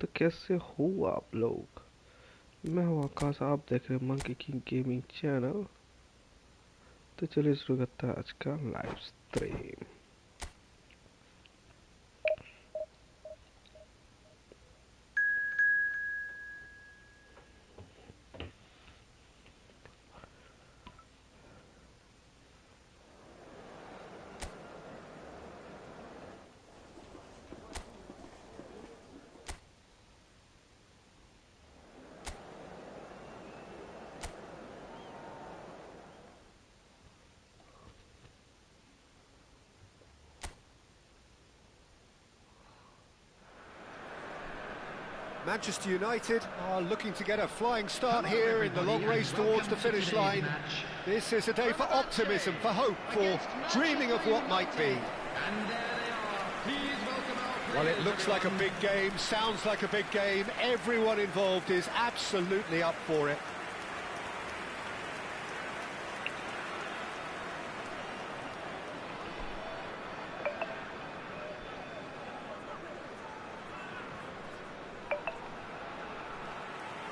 तो कैसे हो आप लोग। मैं हूँ आकाश, आप देख रहे हैं मंकी किंग गेमिंग चैनल। तो चलिए शुरू करते हैं आज का live stream. Manchester United are looking to get a flying start here in the long race towards the finish line. This is a day for optimism, for hope, for dreaming of what might be. Well, it looks like a big game, sounds like a big game. Everyone involved is absolutely up for it.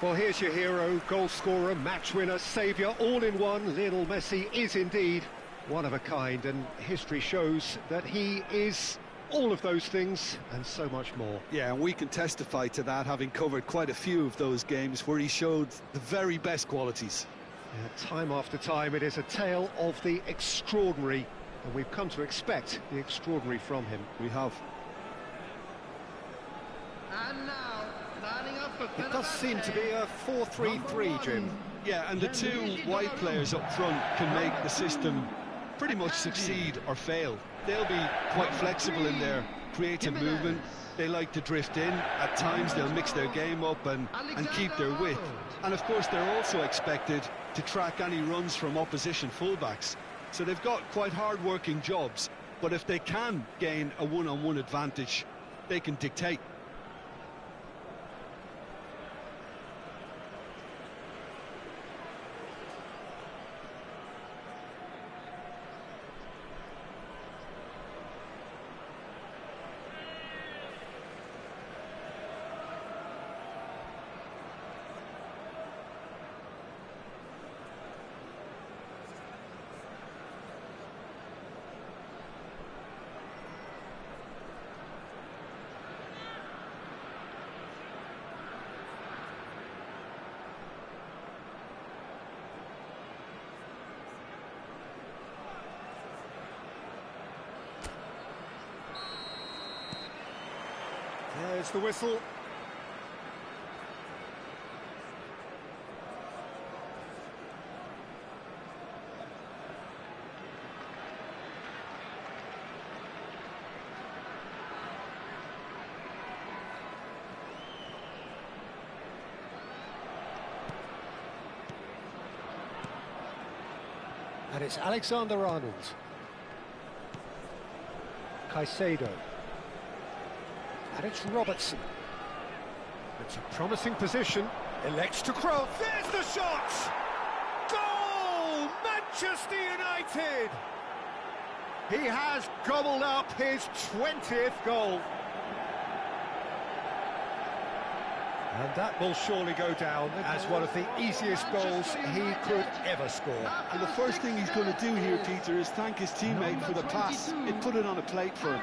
Well, here's your hero, goal scorer, match winner, saviour, all in one. Lionel Messi is indeed one of a kind, and history shows that he is all of those things and so much more. Yeah, and we can testify to that, having covered quite a few of those games where he showed the very best qualities. Yeah, time after time, it is a tale of the extraordinary, and we've come to expect the extraordinary from him. We have. And now, it does seem to be a 4-3-3, Jim. Yeah, and the two wide players up front can make the system pretty much succeed or fail. They'll be quite flexible in their creative movement. They like to drift in. At times they'll mix their game up and keep their width. And of course they're also expected to track any runs from opposition fullbacks. So they've got quite hard-working jobs, but if they can gain a one-on-one advantage, they can dictate. There's the whistle. And it's Alexander-Arnold. Caicedo. And it's Robertson. It's a promising position. Elects to cross. There's the shot! Goal! Manchester United! He has gobbled up his 20th goal. And that will surely go down as one of the easiest goals he could ever score. And the first thing he's going to do here, Peter, is thank his teammate for the pass. It put it on a plate for him.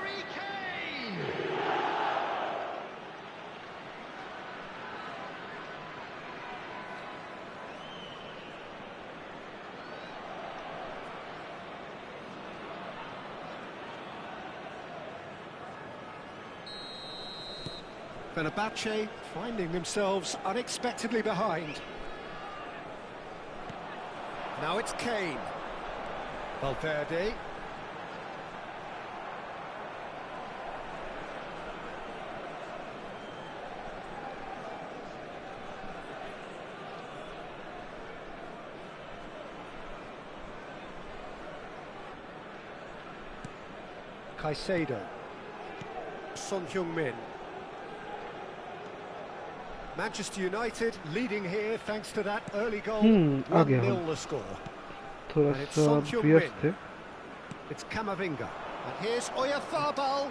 Fenerbahce finding themselves unexpectedly behind. Now it's Kane. Valverde. Caicedo. Son Heung-min. Manchester United leading here thanks to that early goal. 1-0 the score. थोड़ा And it's सा Son व्यस्त Heung-min. है। It's Camavinga. And here's Oyarzabal.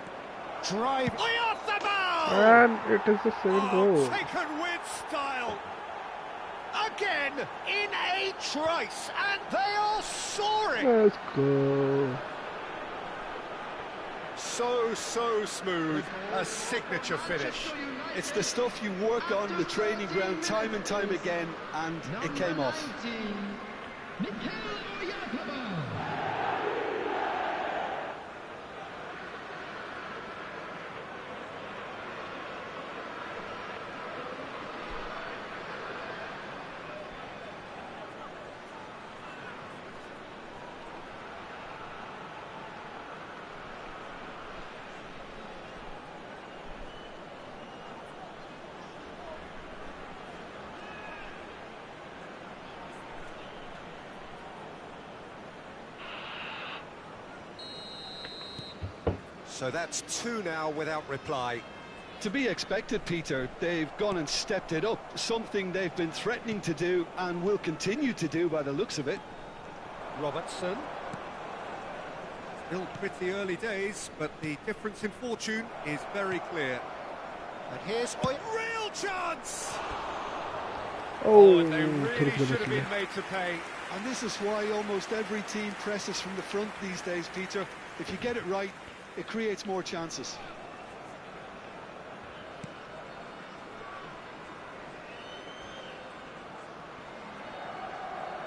Drive. Oyarzabal! And it is the second goal. Taken with style. Again, in a trice, and they are soaring. Let's go. So smooth, a signature finish. It's the stuff you work on the training ground time and time again, and it came off. So that's 2 now without reply. To be expected, Peter. They've gone and stepped it up, something they've been threatening to do and will continue to do by the looks of it. Robertson. Still pretty early days, but the difference in fortune is very clear. And here's a real chance! Oh, And they really terrible should have lucky. been made to pay. And this is why almost every team presses from the front these days, Peter. If you get it right, it creates more chances.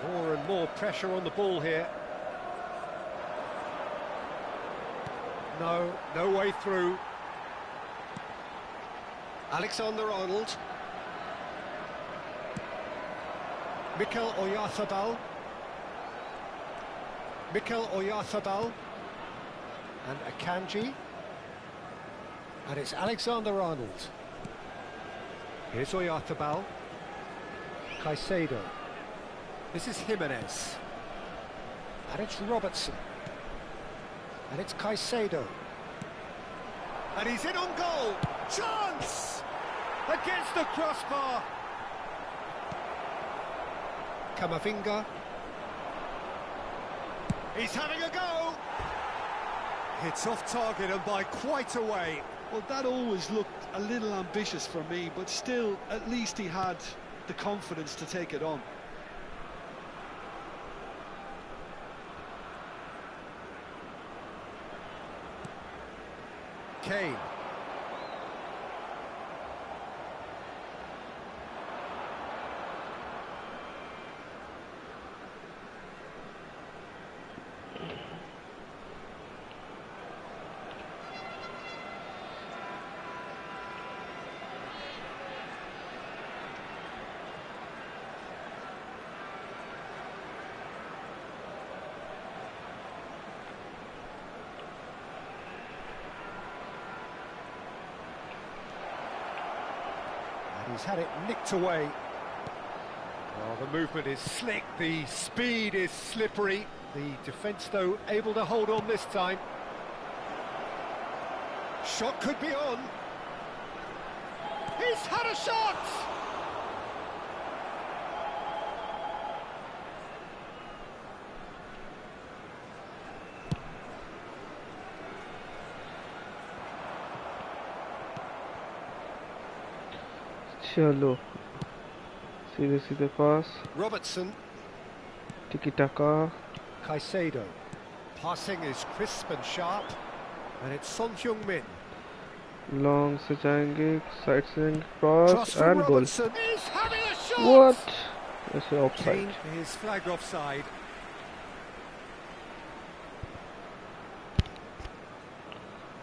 More and more pressure on the ball here. No way through. Alexander-Arnold. Mikel Oyarzabal. Mikel Oyarzabal. And Akanji. And it's Alexander-Arnold. Here's Oyarzabal. Caicedo. This is Jimenez. And it's Robertson. And it's Caicedo. And he's in on goal. Chance! Against the crossbar. Camavinga. He's having a go. It's off target and by quite a way. Well, that always looked a little ambitious for me, but still, at least he had the confidence to take it on. Kane. He's had it nicked away. Oh, the movement is slick, the speed is slippery. The defence, though, able to hold on this time. Shot could be on. He's had a shot! चलो सीधे सीधे पास Robertson. टिकी टाका Caicedo. Passing is crisp and sharp. And it's Son Heung-min. Long से जाएंगे side से जाएंगे cross Cross from and goal Robertson. He's having a shot! What ऐसे Kane offside is flagged offside.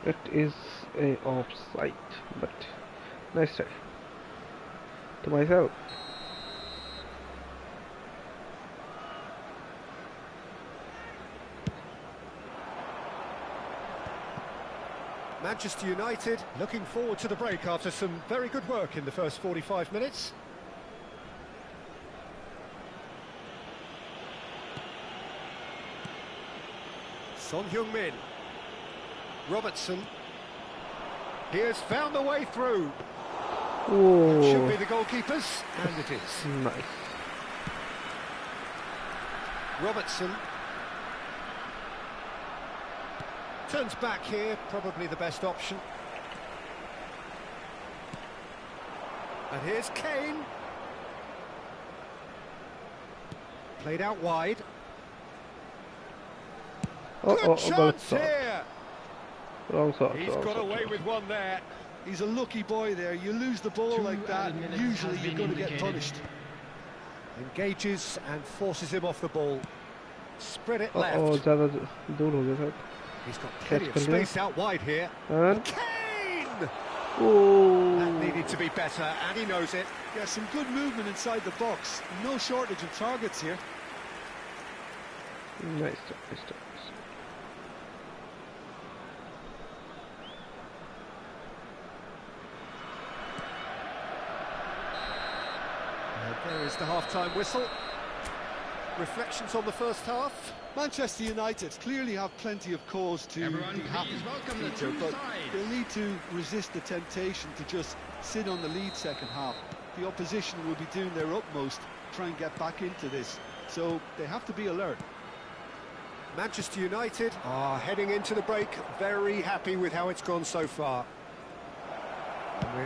it is a offside but nice try to myself. Manchester United looking forward to the break after some very good work in the first 45 minutes. Son Heung-min. Robertson. He has found the way through. Should be Oh, the goalkeepers, and it is. nice. Robertson. Turns back here, probably the best option. And here's Kane. Played out wide. Good chance here. Wrong shot. He's got away with one there. He's a lucky boy there. You lose the ball like that, usually you're going to get punished. Engages and forces him off the ball. Spread it left. ज़्यादा दूर हो गया sir. He's got plenty of space out wide here. And Kane! oh, That needed to be better, and he knows it. Yeah, some good movement inside the box. No shortage of targets here. nice job. There is the half-time whistle. Reflections on the first half. Manchester United clearly have plenty of cause to be happy, Peter, but they'll need to resist the temptation to just sit on the lead second half. The opposition will be doing their utmost to try and get back into this, so they have to be alert. Manchester United are heading into the break very happy with how it's gone so far.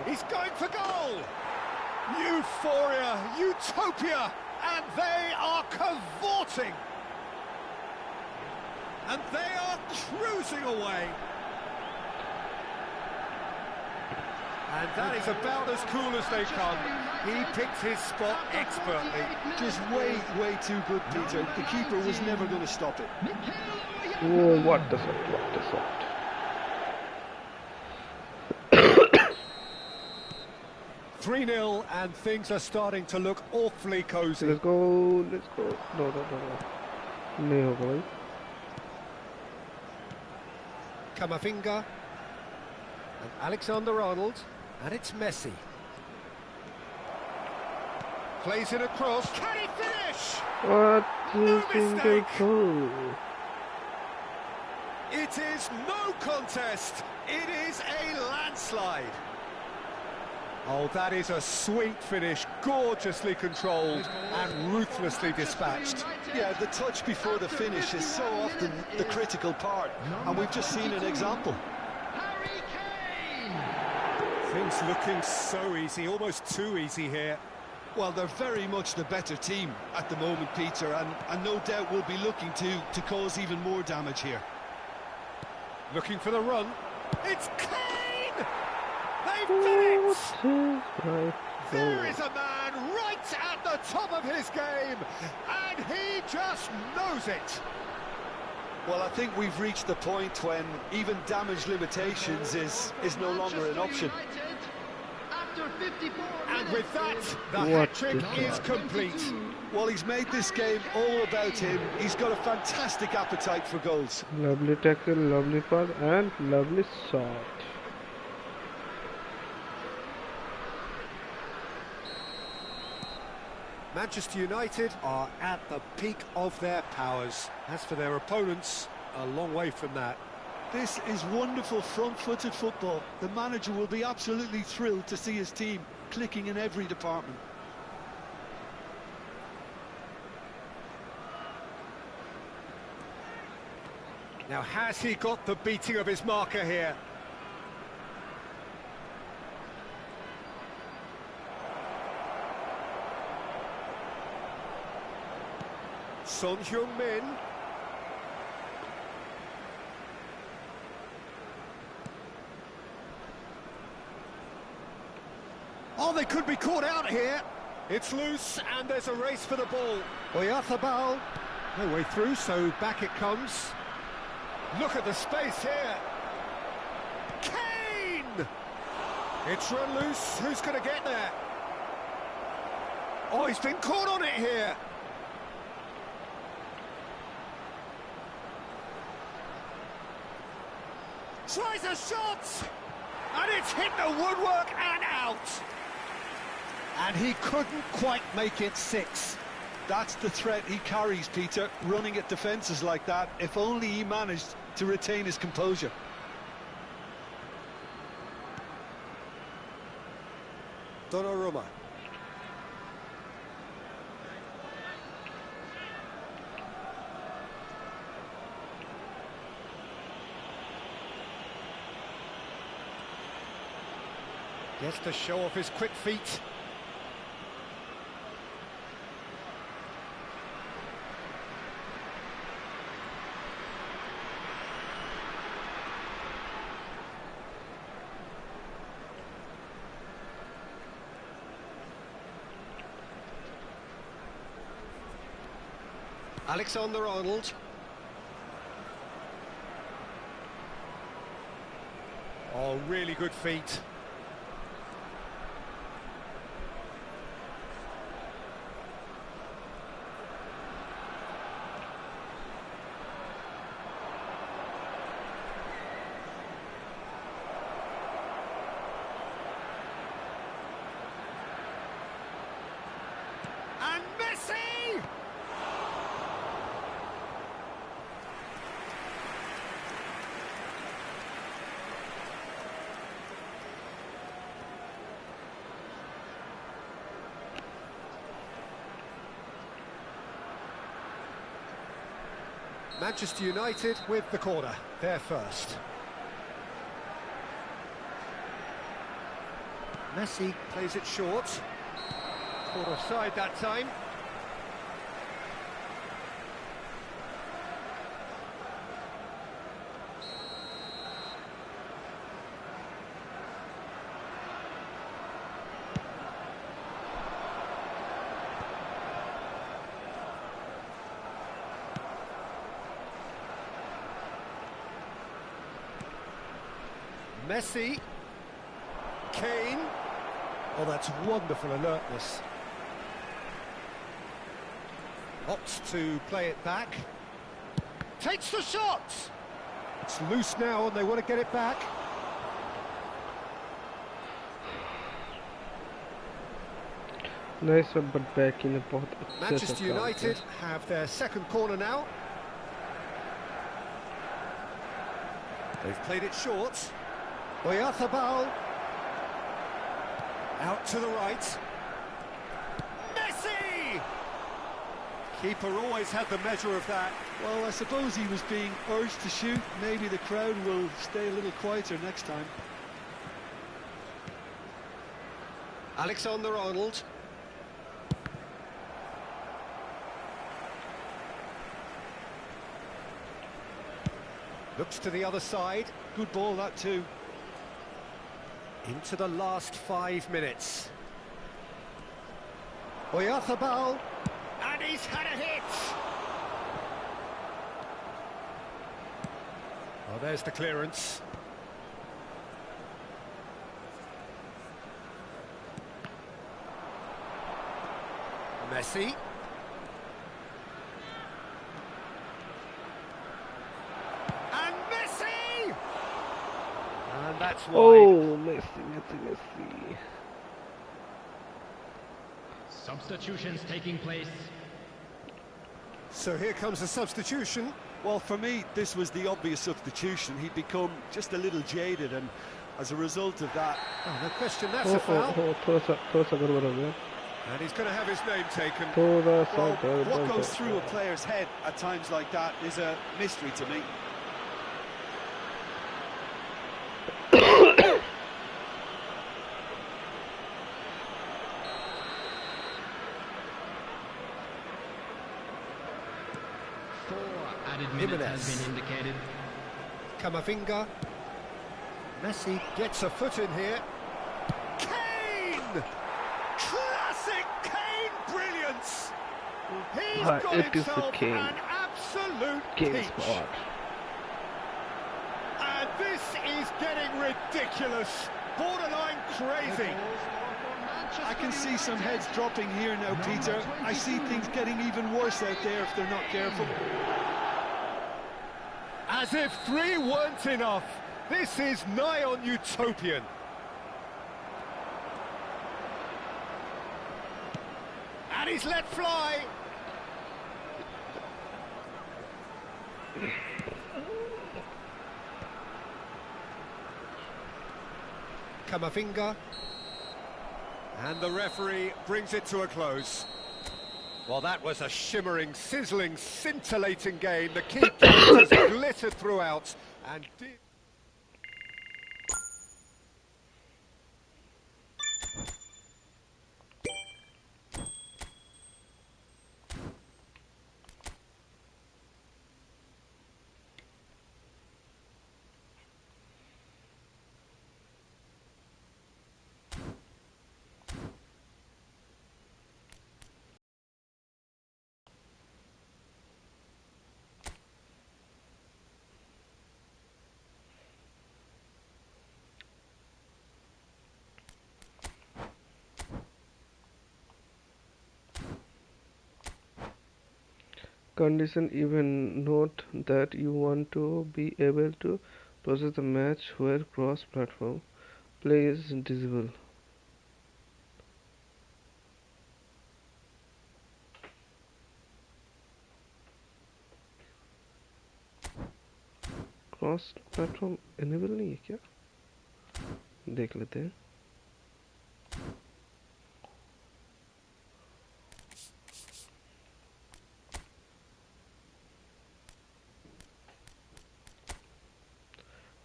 He's going for goal! Euphoria, utopia, and they are cavorting. And they are cruising away. And that is about as cool as they come. He picked his spot expertly. Just way too good, Peter. The keeper was never going to stop it. Oh, what a shot. 3-0, and things are starting to look awfully cosy. Let's go. No. नहीं होगा भाई. Camavinga and Alexander-Arnold, and it's Messi. Plays it across. Can he finish? What No is in the mistake. goal? It is no contest. It is a landslide. Oh, that is a sweet finish, gorgeously controlled and ruthlessly dispatched. Yeah, the touch before the finish is so often the critical part, and we've just seen an example. Things looking so easy, almost too easy here. Well, they're very much the better team at the moment, Peter, and no doubt will be looking to cause even more damage here. Looking for the run. It's Kane! They've done it! There is a man right at the top of his game, and he just knows it. Well, I think we've reached the point when even damage limitations is no longer an option. And with that, the hat-trick is complete. Well, he's made this game all about him. He's got a fantastic appetite for goals. Lovely tackle, lovely pass, and lovely shot. Manchester United are at the peak of their powers. As for their opponents, a long way from that. This is wonderful front-footed football. The manager will be absolutely thrilled to see his team clicking in every department. Now, has he got the beating of his marker here? Son Heung-min. Oh, they could be caught out here. It's loose, and there's a race for the ball. Oyarzabal, no way through, so back it comes. Look at the space here. Kane! It's run loose. Who's going to get there? Oh, he's been caught on it here. Tries a shot! And it's hit the woodwork and out. And he couldn't quite make it 6. That's the threat he carries, Peter, running at defences like that. If only he managed to retain his composure. Donnarumma. Gets to show off his quick feet. Alexander-Arnold. Oh, really good feet. And Messi! Manchester United with the corner, they're first. Messi plays it short. Caught offside that time. Messi. Kane. Oh, that's wonderful alertness. Opts to play it back. Takes the shot! It's loose now and they want to get it back. Nice one, but back in a बहुत अच्छे से Manchester काम United किया। have their second corner now. They've played it short. Oyarzabal. Out to the right. Messi! Keeper always had the measure of that. Well, I suppose he was being urged to shoot. Maybe the crowd will stay a little quieter next time. Alexander-Arnold. Looks to the other side. Good ball, that too. Into the last 5 minutes. Oyarzabal. And he's had a hit! Oh, there's the clearance. Messi. And Messi! And that's wide. Oh, Messi. Substitutions taking place. So here comes the substitution. Well, for me, this was the obvious substitution. He'd become just a little jaded, and as a result of that... Oh, no question, that's Oh, a foul. थोड़ा सा गड़बड़ हो गया। And he's going to have his name taken. थोड़ा सा Well, गड़बड़ what हो goes through a गया। player's head at times like that is a mystery to me. Added minutes has been indicated. Camavinga. Messi gets a foot in here. Kane! Classic Kane brilliance! He's got it is the himself Kane. an absolute Kane peach. spot. And this is getting ridiculous. Borderline crazy. I can see some heads dropping here now, Peter. I see things getting even worse out there if they're not careful. As if 3 weren't enough. This is nigh on utopian. And he's let fly. Camavinga. And the referee brings it to a close. Well, that was a shimmering, sizzling, scintillating game. The key characters glittered throughout and did... Condition even note that you want to be able to process the match where cross-platform play is visible. cross-platform enable नहीं है क्या? देख लेते हैं.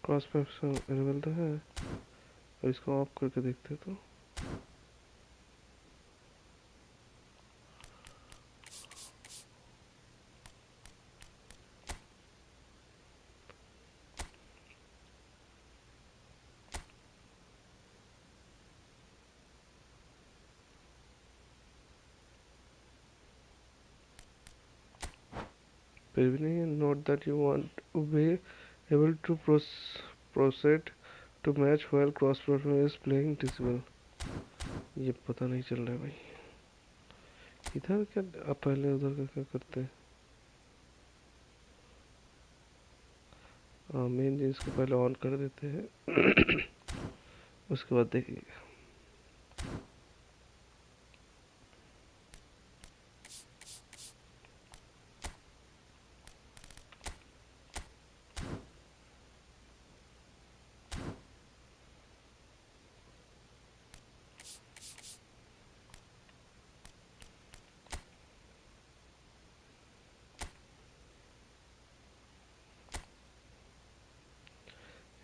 cross-platform enable तो है. अब इसको ऑफ करके देखते हैं तो. फिर भी नहीं. note that you want to be able to proceed to match while cross-platform is playing visible. ये पता नहीं चल रहा है भाई. इधर क्या पहले उधर का क्या करते हैं. मेन चीज को पहले ऑन कर देते हैं. उसके बाद देखिए.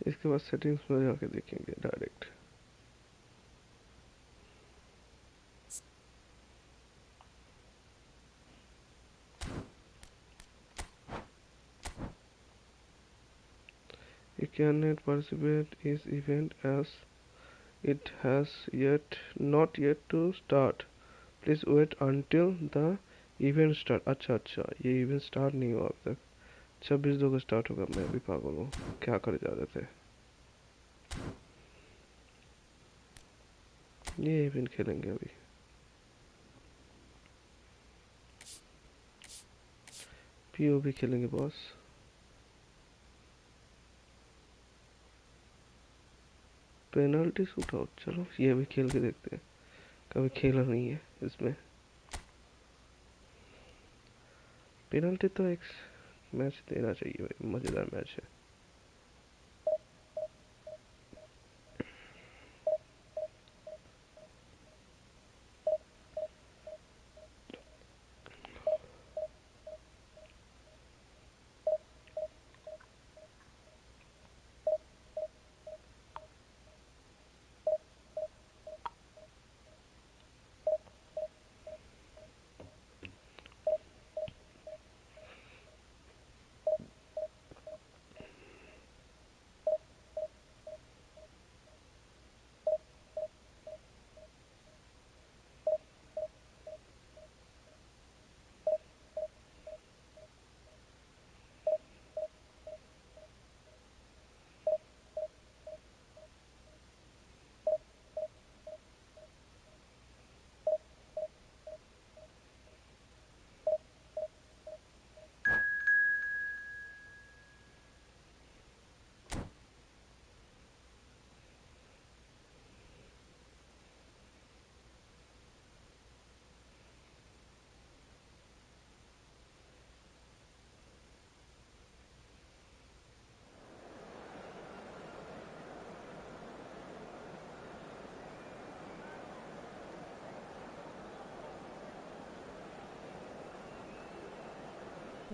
इसके बाद सेटिंग्स में जाके देखेंगे direct. You cannot participate in this event as it has not yet to start. Please wait until the event start. अच्छा अच्छा, ये इवेंट स्टार्ट नहीं हुआ अब तक. 26/2 को स्टार्ट होगा. मैं भी पागल हूँ. क्या करे जा रहे थे. ये इवेंट खेलेंगे अभी. पीओबी खेलेंगे बॉस. Penalty shoot out. चलो ये भी खेल के देखते हैं. कभी खेला नहीं है इसमें. पेनल्टी तो एक मैच देना चाहिए भाई. मजेदार मैच है.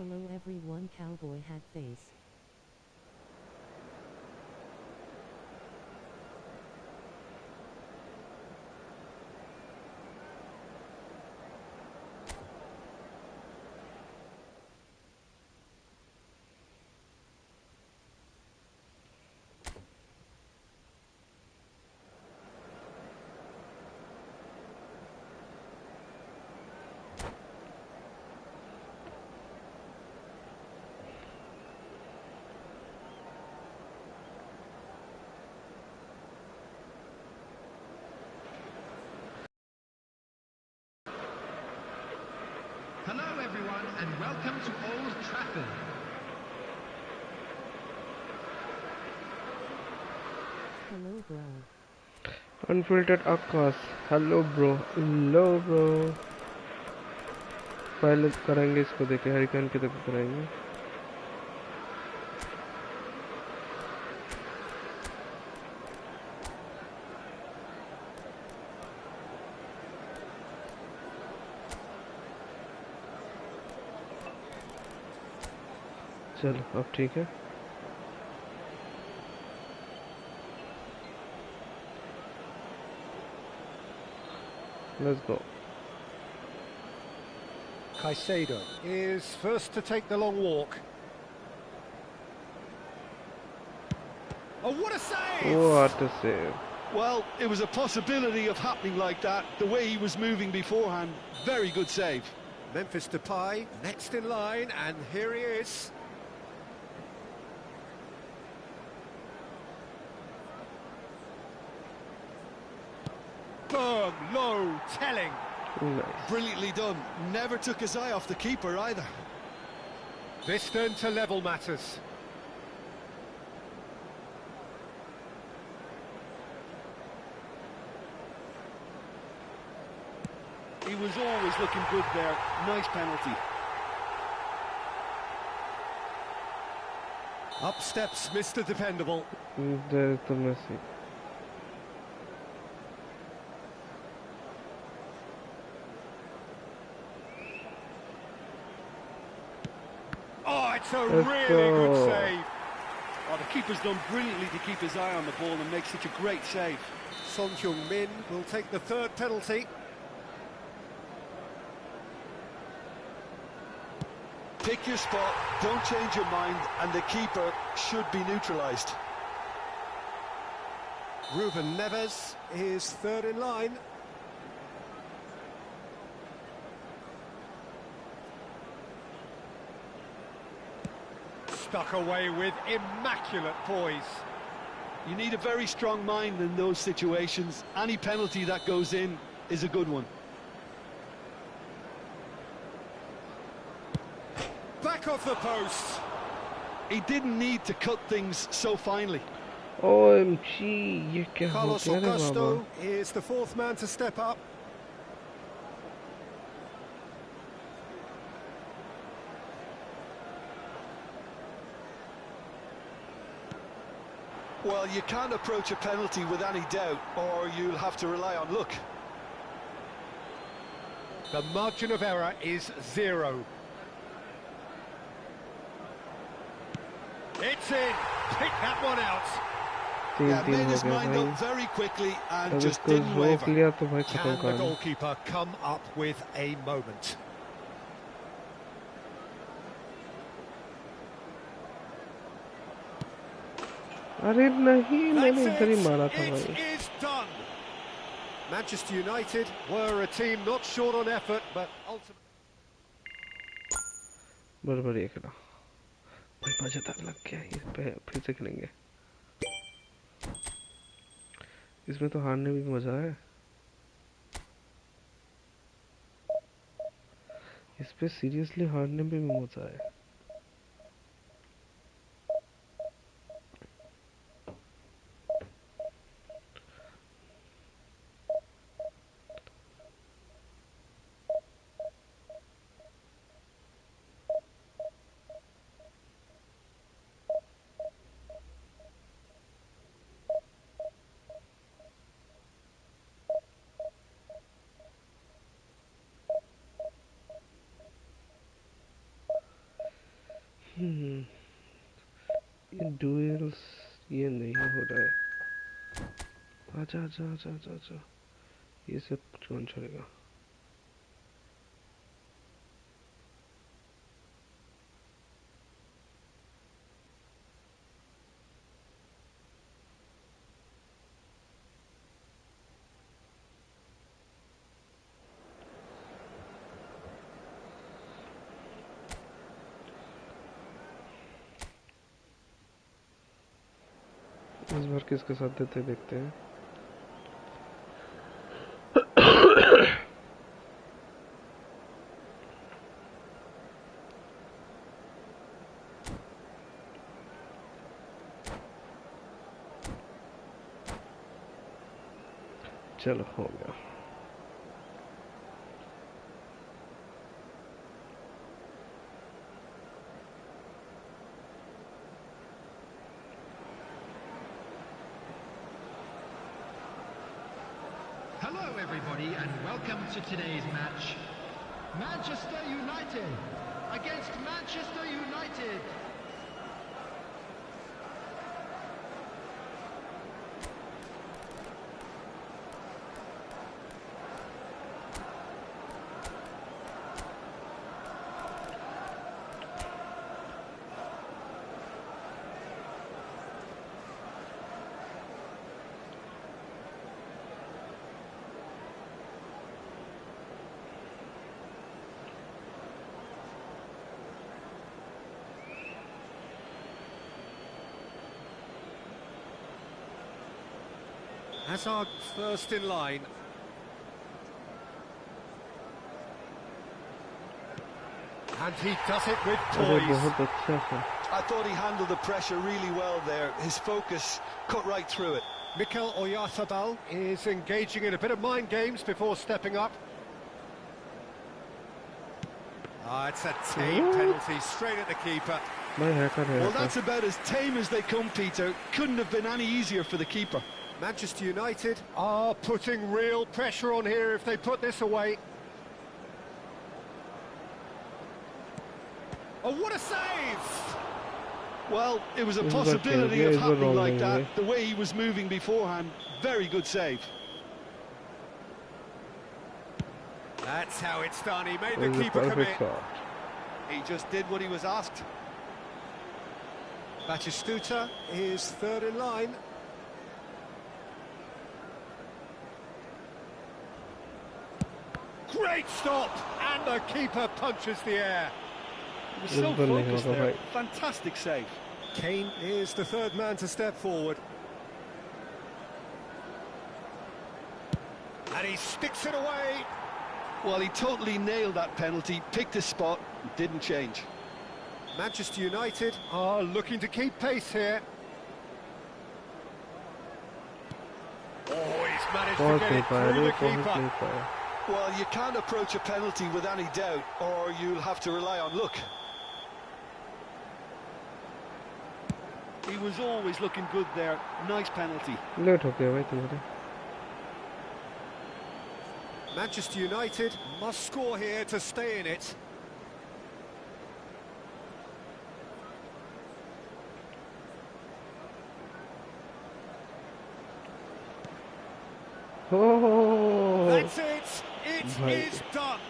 Hello everyone, cowboy hat face. Hello everyone. everyone, and welcome to Old Trafford. Hello, bro. Unfiltered Akash. Hello bro. Hello bro. पहले कराएंगे इसको, देखे हरिकेन के तक कराएंगे. चलो अब ठीक है. Let's go. Caicedo is first to take the long walk. Oh, what a save! What a save. Well, it was a possibility of happening like that, the way he was moving beforehand. Very good save. Memphis Depay next in line, and here he is. Firm, low, telling. Nice. Brilliantly done. Never took his eye off the keeper either. This turn to level matters. He was always looking good there. Nice penalty. Up steps Mr. Dependable. There is the Messi. Oh, it's a Let's really go. good save. Oh, the keeper's done brilliantly to keep his eye on the ball and make such a great save. Son Heung-min will take the third penalty. Pick your spot, don't change your mind, and the keeper should be neutralised. Ruben Neves is third in line. Stuck away with immaculate poise. You need a very strong mind in those situations. Any penalty that goes in is a good one. Back off the post. He didn't need to cut things so finely. OMG, ये क्या हो Carlos गया रे बाबा? Augusto is the fourth man to step up. Well, you can't approach a penalty with any doubt, or you'll have to rely on luck. The margin of error is 0. It's in. Pick that one out. Yeah, 3-3 made हो his गया mind भाई. up very quickly and अब just इसको didn't रोक waver. लिया तो भाई खत्म Can the कहानी. goalkeeper come up with a moment? अरे नहीं, मैंने That's इधर ही it. मारा था It भाई. is done. Manchester United were a team not short on effort, but ultimately... बराबर ये खेला. भाई मजेदार लग गया. इस पे फिर से खेलेंगे. इसमें तो हारने में भी मजा है. इस पे सीरियसली हारने में भी मजा है. ये डुएल्स ये नहीं हो रहा है. आजा आजा आजा आजा आजा. ये सब कौन छोड़ेगा? इस बार किसके साथ देते देखते हैं. चलो हो गया. Hello everybody and welcome to today's match. Manchester United against Manchester United. Hazard first in line. And he does it with अरे poise. बहुत अच्छा था. I thought he handled the pressure really well there. His focus cut right through it. Mikel Oyarzabal is engaging in a bit of mind games before stepping up. Ah, it's a tame penalty straight at the keeper. भाई hacker है. Well, that's about as tame as they come, Peter. Couldn't have been any easier for the keeper. Manchester United are putting real pressure on here if they put this away. Oh, what a save! Well, it was a This is possibility okay. of Yeah, it's happening wrong like anyway. that. The way he was moving beforehand, very good save. That's how it's done. He made It the was a keeper perfect commit. shot. He just did what he was asked. Batistuta is third in line. Great stop! And the keeper punches the air. He was This so is the focused name of there. right. Fantastic save. Kane is the third man to step forward. And he sticks it away. Well, he totally nailed that penalty, picked his spot, didn't change. Manchester United are looking to keep pace here. Oh, he's managed to पहुंच get नहीं it पाया. through रे the पहुंच keeper. नहीं पाया. Well, you can't approach a penalty with any doubt, or you'll have to rely on luck. He was always looking good there. Nice penalty. Late हो गया भाई तुम्हारे. Manchester United must score here to stay in it. Oh, That's it. It Right. is done.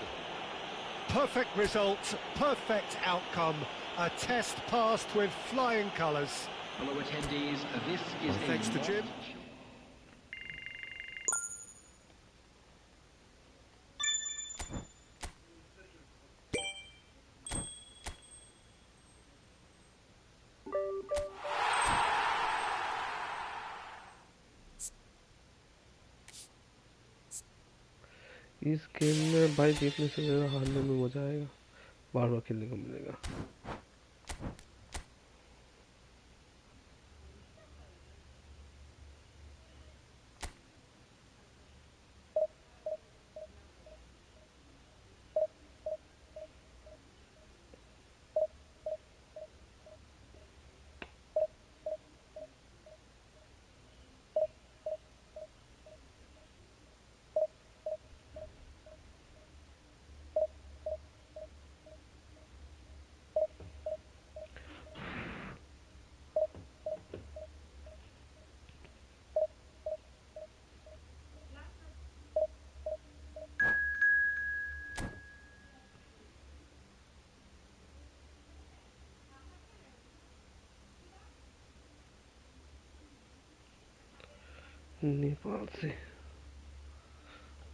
Perfect result, perfect outcome. A test passed with flying colours. Fellow attendees, this is Thanks to Jim. इस game में भाई जीतने से ज़्यादा हारने में मजा आएगा. बार बार खेलने को मिलेगा. नेपाल से.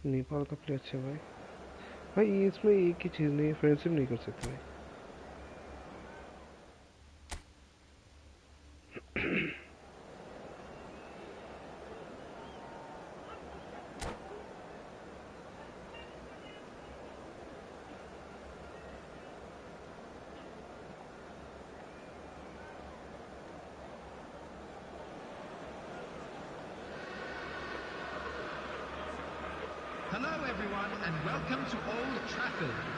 नेपाल का प्लेयर अच्छा है भाई. भाई इसमें एक ही चीज़ नहीं है, फ्रेंडशिप नहीं कर सकते भाई. midfield.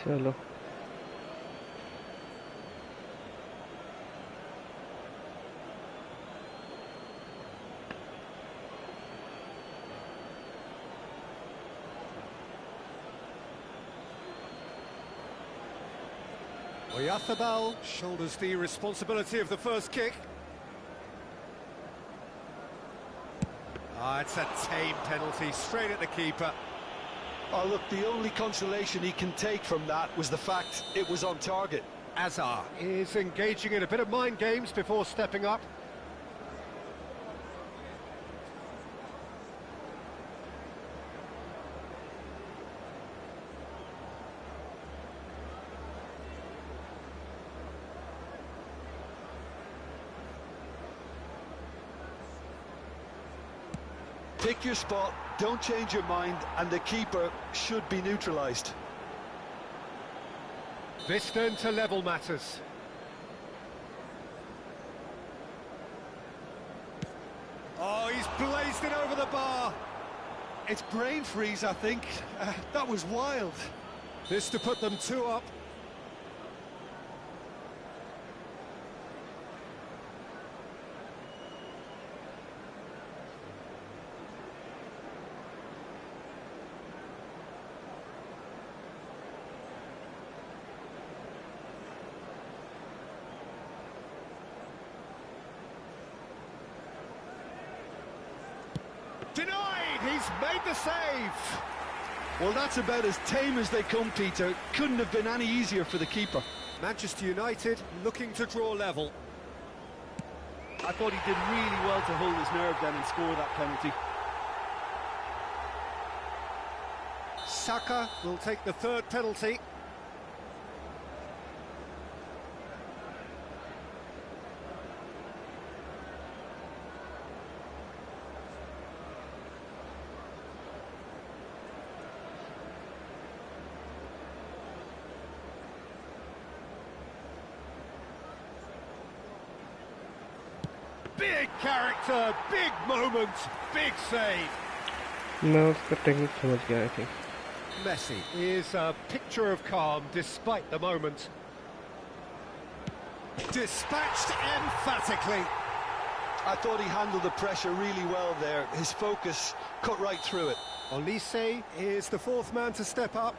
चलो Oyathabal shoulders the responsibility of the first kick. It's a tame penalty, straight at the keeper. Oh, look, the only consolation he can take from that was the fact it was on target. Azar is engaging in a bit of mind games before stepping up. Pick your spot, don't change your mind, and the keeper should be neutralised. This then to level matters. Oh, he's blazed it over the bar. It's brain freeze, I think. That was wild. This to put them 2 up. Denied! He's made the save! Well, that's about as tame as they come, Peter. Couldn't have been any easier for the keeper. Manchester United looking to draw level. I thought he did really well to hold his nerve then and score that penalty. Saka will take the 3rd penalty. Big character, big moment, big save. मैं उसका technique समझ गया I think. Messi is a picture of calm despite the moment. Dispatched emphatically. I thought he handled the pressure really well there. His focus cut right through it. Olise is the 4th man to step up.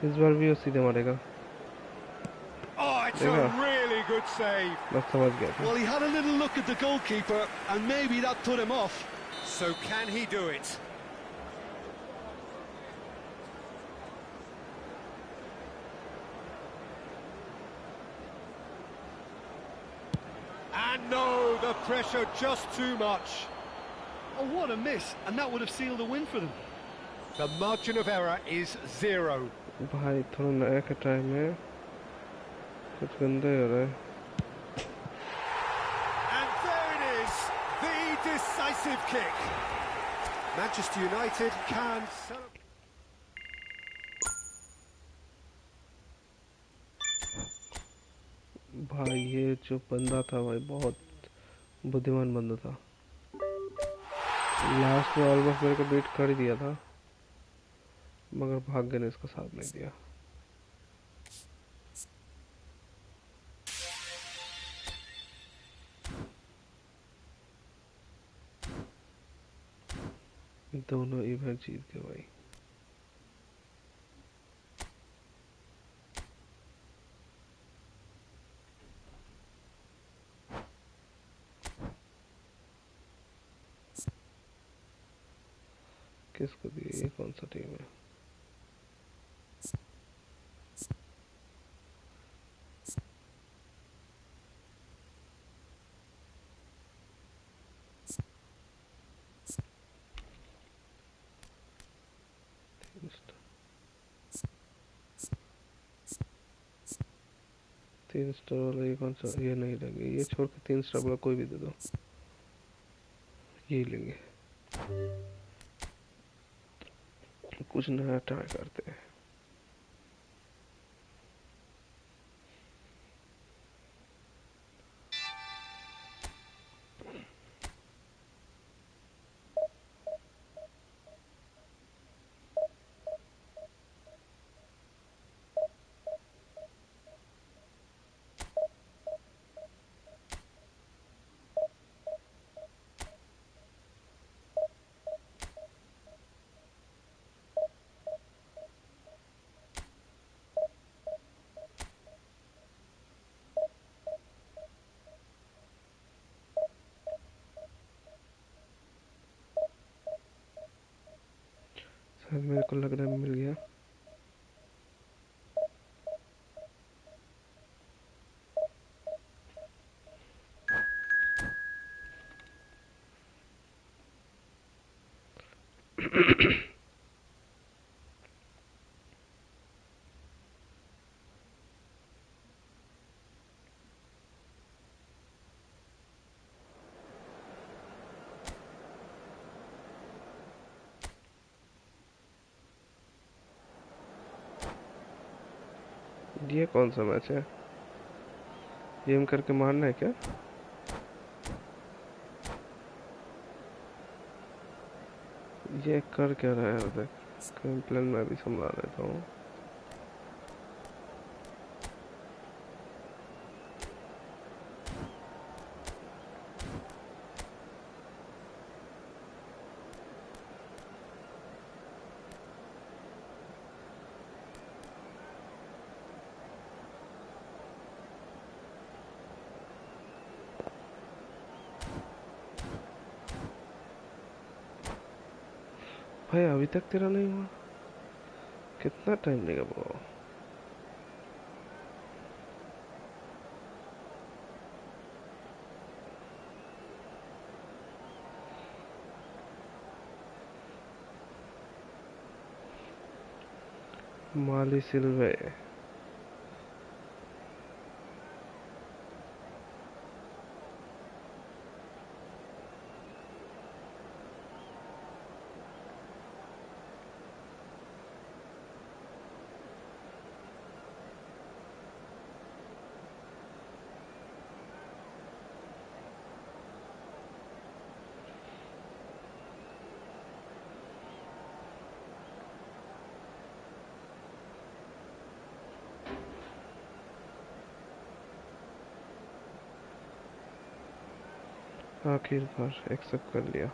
इस बार भी वो सीधे मारेगा. Oh, it's a really good save. मैं समझ गया था. Well, he had a little look at the goalkeeper, and maybe that put him off. So can he do it? And no, the pressure just too much. Oh, what a miss, and that would have sealed a win for them. The margin of error is 0. भाई थोड़ा नया का time है. कुछ गंदा हो रहा है. And there it is, the decisive kick. Manchester United can celebrate. भाई ये जो बंदा था भाई बहुत बुद्धिमान बंदा था. लास्ट में ऑलमोस्ट मेरे को बीट कर ही दिया था मगर भाग्य ने इसका साथ नहीं दिया. दोनों इवेंट जीत गए भाई. किसको दी? ये कौन सा टीम है? तीन स्टार वाला ये कौन सा? ये नहीं लेंगे, ये छोड़ के 3 स्टार वाला कोई भी दे दो, ये लेंगे। कुछ नया ट्राई करते हैं। शायद मेरे को लग रहा है मिल गया। ये कौन सा मैच है? गेम करके मारना है क्या? ये कर क्या रहा है? देख, प्लान मैं भी संभाल लेता हूँ। भाई अभी तक तेरा नहीं हुआ? कितना टाइम लेगा वो? माली सिल्वे। आखिरकार एक्सेप्ट कर लिया।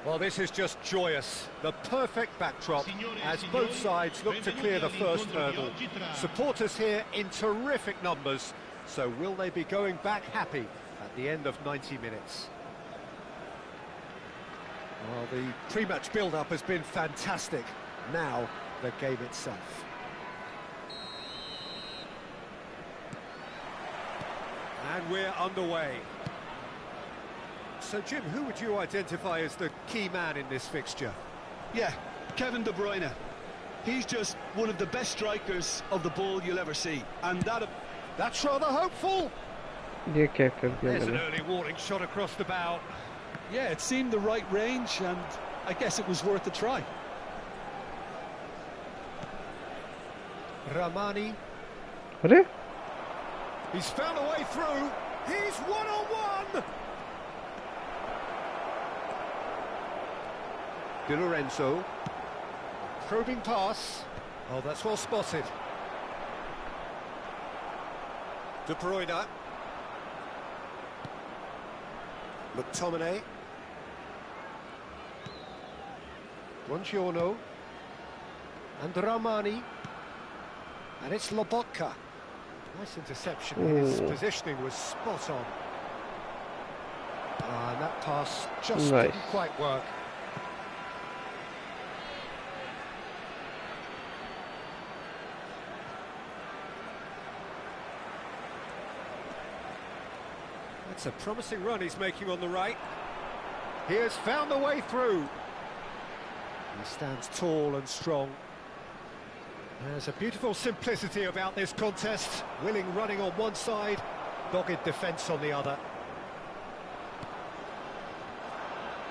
Well, this is just joyous. The perfect backdrop as both sides look to clear the first hurdle. Supporters here in terrific numbers. So will they be going back happy at the end of 90 minutes? Well, the pre-match build-up has been fantastic. Now, the game itself. And we're underway. So, Jim, who would you identify as the key man in this fixture? Yeah, Kevin De Bruyne. He's just one of the best strikers of the ball you'll ever see. And that's rather hopeful. ये क्या कर दिया There's an मैंने? early warning shot across the bow. yeah, it seemed the right range, and I guess it was worth a try. Ramani. अरे He's found a way through. He's one-on-one. Di Lorenzo. Probing pass. Oh, that's well spotted. De Bruyne. McTominay. Buongiorno. And Ramani. And it's Lobotka. Nice interception. His positioning was spot on. And that pass just Nice. didn't quite work. It's a promising run he's making on the right. He has found the way through. He stands tall and strong. There's a beautiful simplicity about this contest. Willing running on one side, dogged defence on the other.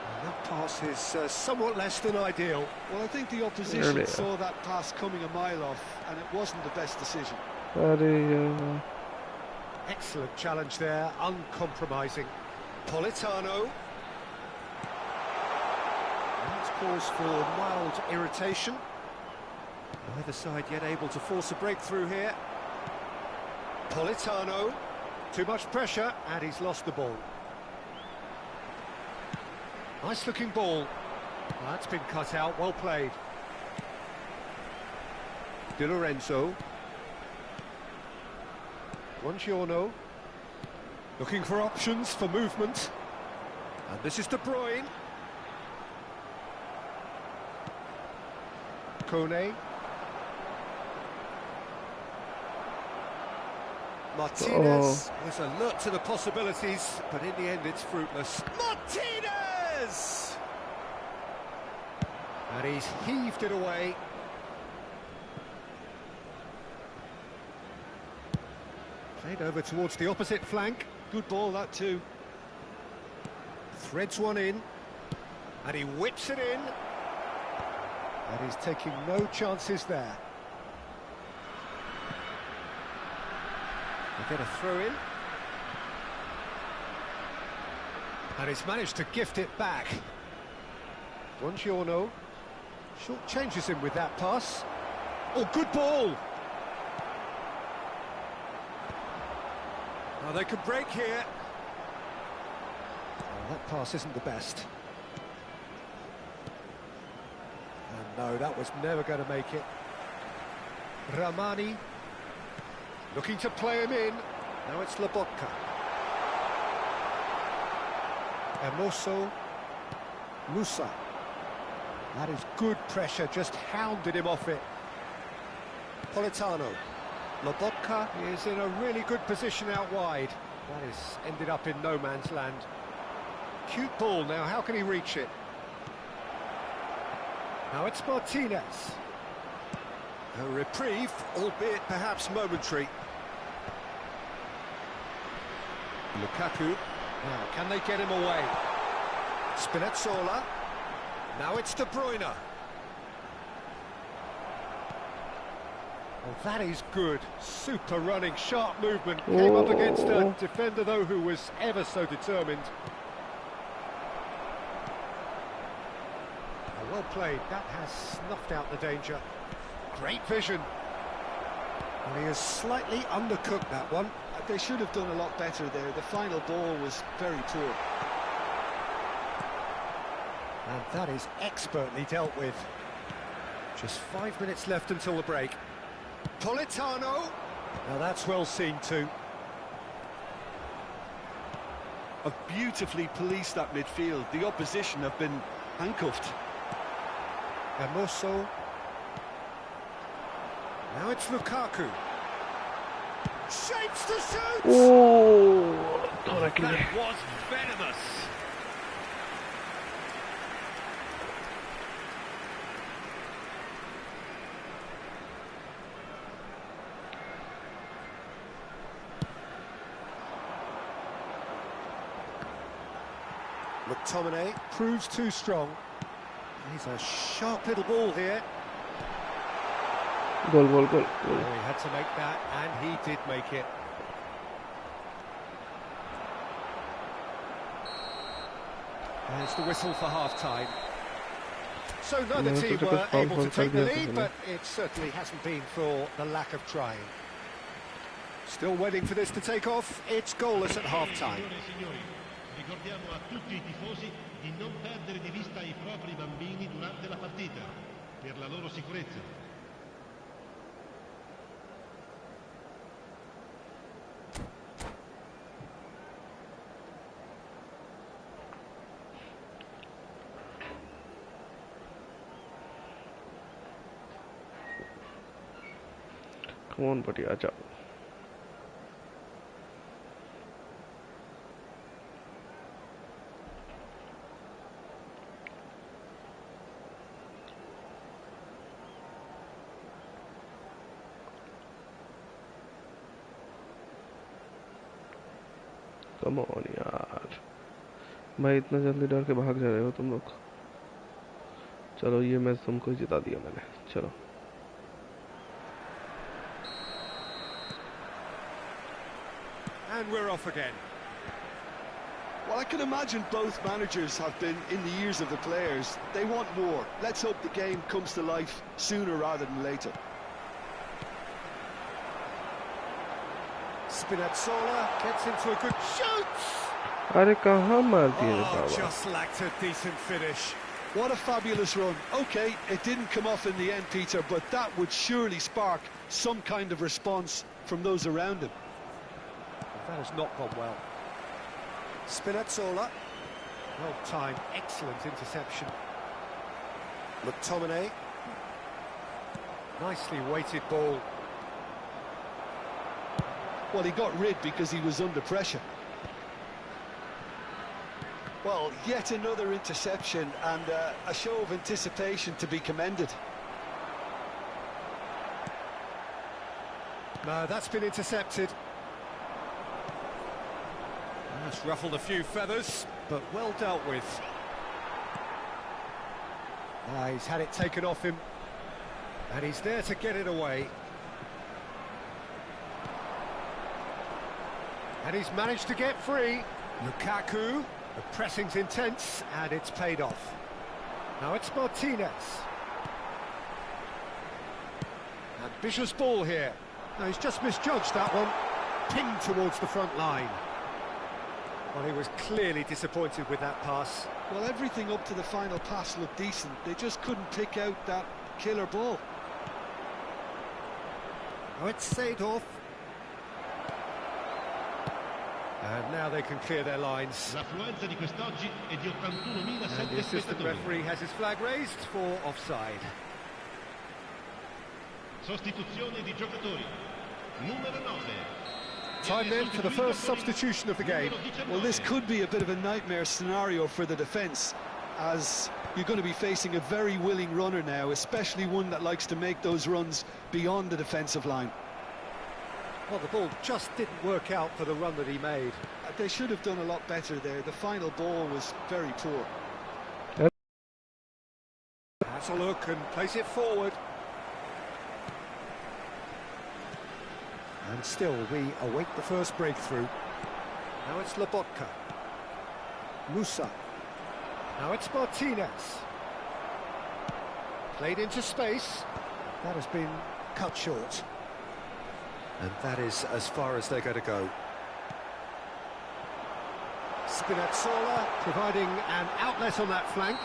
And that pass is somewhat less than ideal. Well, I think the opposition saw that pass coming a mile off, and it wasn't the best decision. Excellent challenge there, uncompromising. Politano. That's cause for mild irritation. Neither side yet able to force a breakthrough here. Politano. Too much pressure, and he's lost the ball. Nice looking ball. That's been cut out, well played. Di Lorenzo. Buongiorno. Looking for options for movement. And this is De Bruyne. Kone. Martinez is alert to the possibilities, but in the end it's fruitless. Martinez! And he's heaved it away. Played over towards the opposite flank. Good ball, that too. Threads one in. And he whips it in. And he's taking no chances there. They get a throw in. And he's managed to gift it back. Buongiorno. Short changes him with that pass. Oh, good ball! Now they could break here. Oh, that pass isn't the best. And no, that was never going to make it. Ramani. Looking to play him in. Now it's Lobotka. Hermoso. Musa. That is good pressure, just hounded him off it. Politano. Lobotka is in a really good position out wide. That is ended up in no man's land. Cute ball now, how can he reach it? Now it's Martinez. A reprieve, albeit perhaps momentary. Lukaku. Now, can they get him away? Spinazzola. Now it's De Bruyne. Oh, that is good. Super running, sharp movement. Came up against a defender, though, who was ever so determined. Oh, well played. That has snuffed out the danger. Great vision. And he has slightly undercooked that one. They should have done a lot better there. The final ball was very poor. And that is expertly dealt with. Just 5 minutes left until the break. Politano. Now that's well seen too. Have beautifully policed that midfield. The opposition have been handcuffed. Hermoso. Now it's Lukaku. Shapes to shoot! Oh, that was venomous. McTominay proves too strong. He's a sharp little ball here. Goal. Oh, he had to make that, and he did make it. There's the whistle for half-time. So neither team were able to take the lead, but it certainly hasn't been for the lack of trying. Still waiting for this to take off. It's goalless at half-time. Ricordiamo a tutti i tifosi di non perdere di vista i propri bambini durante la partita, per la loro sicurezza. Come on, buddy, आजा. Come on यार. भाई इतना जल्दी डर के भाग जा रहे हो तुम लोग. चलो ये मैच तुमको ही जिता दिया मैंने. चलो. And we're off again. Well, I can imagine both managers have been in the ears of the players. They want more. Let's hope the game comes to life sooner rather than later. Spinazzola gets into a good shoot. अरे कहाँ मारती है बाबा. Just lacked a decent finish. What a fabulous run. Okay, it didn't come off in the end, Peter, but that would surely spark some kind of response from those around him. That has not gone well. Spinazzola. Well timed, excellent interception. McTominay. Nicely weighted ball. Well, he got rid because he was under pressure. Well, yet another interception and a show of anticipation to be commended. No, that's been intercepted. That's ruffled a few feathers, but well dealt with. He's had it taken off him, and he's there to get it away. And he's managed to get free. Lukaku, the pressing's intense, and it's paid off. Now it's Martinez. Ambitious ball here. No, he's just misjudged that one. Pinned towards the front line. Well, he was clearly disappointed with that pass. Well, everything up to the final pass looked decent. They just couldn't pick out that killer ball. Now it's Seedorf. And now they can clear their lines. L'affluenza di quest'oggi è di 81.007 And the assistant spettatori. referee has his flag raised for offside. Sostituzione di giocatori. Numero 9. Time then for the first substitution of the game. Well, this could be a bit of a nightmare scenario for the defence, as you're going to be facing a very willing runner now, especially one that likes to make those runs beyond the defensive line. Well, the ball just didn't work out for the run that he made. They should have done a lot better there. The final ball was very poor. Has a look and plays it forward. And still, we await the first breakthrough. Now it's Lobotka. Musa. Now it's Martinez. Played into space. That has been cut short. And that is as far as they're going to go. Spinazzola providing an outlet on that flank.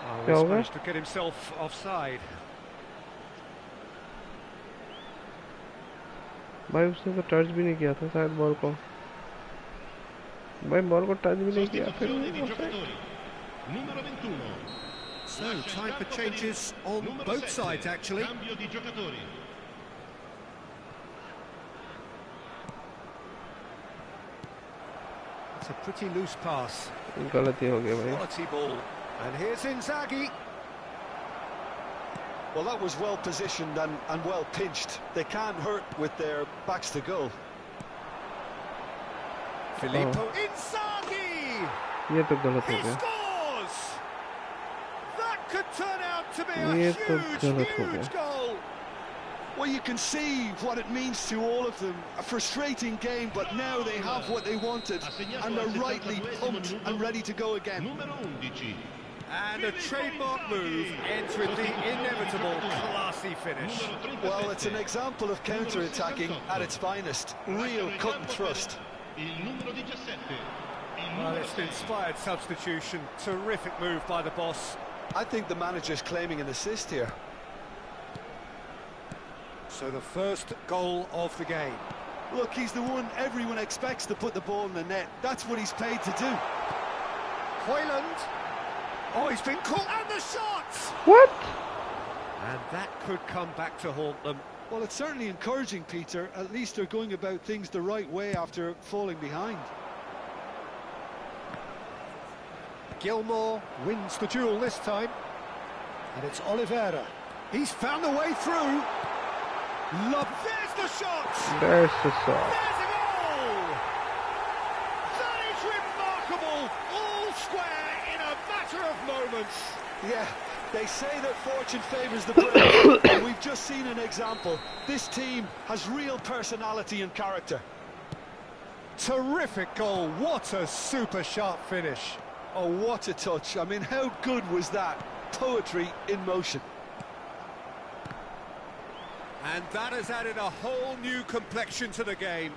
Oh, he's managed to get himself offside. भाई उसने तो touch भी नहीं किया था शायद ball को. भाई बॉल को टच भी नहीं किया फिर. Numero 21. So, time for changes on both sides, actually. Cambio di giocatori. It's a pretty loose pass. गलती हो गई भाई. Quality ball. And here's Inzaghi. Well, that was well positioned and well pinched. They can't hurt with their backs to goal. Filippo Inzaghi! ये तो गलत हो He गया. scores! That could turn out to be a ये तो गलत हो huge गया. goal. Well, you can see what it means to all of them. A frustrating game, but now they have what they wanted, and they're rightly pumped and ready to go again. Numero 11. And a trademark move ends with the inevitable classy finish. Well, it's an example of counter-attacking at its finest. Real cut and thrust. Il numero 17. Well, it's an inspired substitution. Terrific move by the boss. I think the manager's claiming an assist here. So the first goal of the game. Look, he's the one everyone expects to put the ball in the net. That's what he's paid to do. Hoyland. Oh, he's been caught, and the shot! What? And that could come back to haunt them. Well, it's certainly encouraging, Peter. At least they're going about things the right way after falling behind. Gilmore wins the duel this time. And it's Oliveira. He's found a way through. There's the shot! There's the shot. There's a goal! That is remarkable! All square in a matter of moments. Yeah, they say that fortune favours the brave, and we've just seen an example. This team has real personality and character. Terrific goal. What a super sharp finish. Oh, what a touch. I mean, how good was that? Poetry in motion. And that has added a whole new complexion to the game.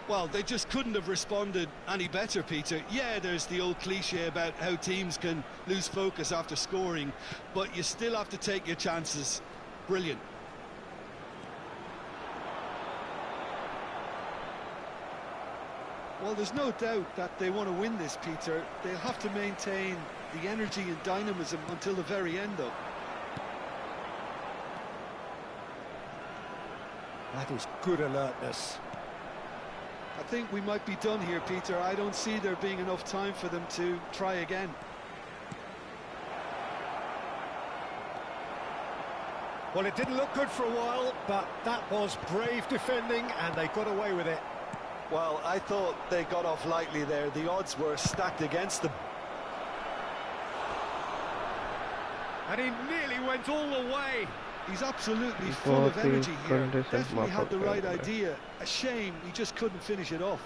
Well, they just couldn't have responded any better, Peter. Yeah, there's the old cliche about how teams can lose focus after scoring, but you still have to take your chances. Brilliant. Well, there's no doubt that they want to win this, Peter. They'll have to maintain the energy and dynamism until the very end, though. That is good alertness. I think we might be done here, Peter. I don't see there being enough time for them to try again. Well, it didn't look good for a while, but that was brave defending, and they got away with it. Well, I thought they got off lightly there. The odds were stacked against them. And he nearly went all the way. He's absolutely full of energy here. Definitely had the right idea. A shame he just couldn't finish it off.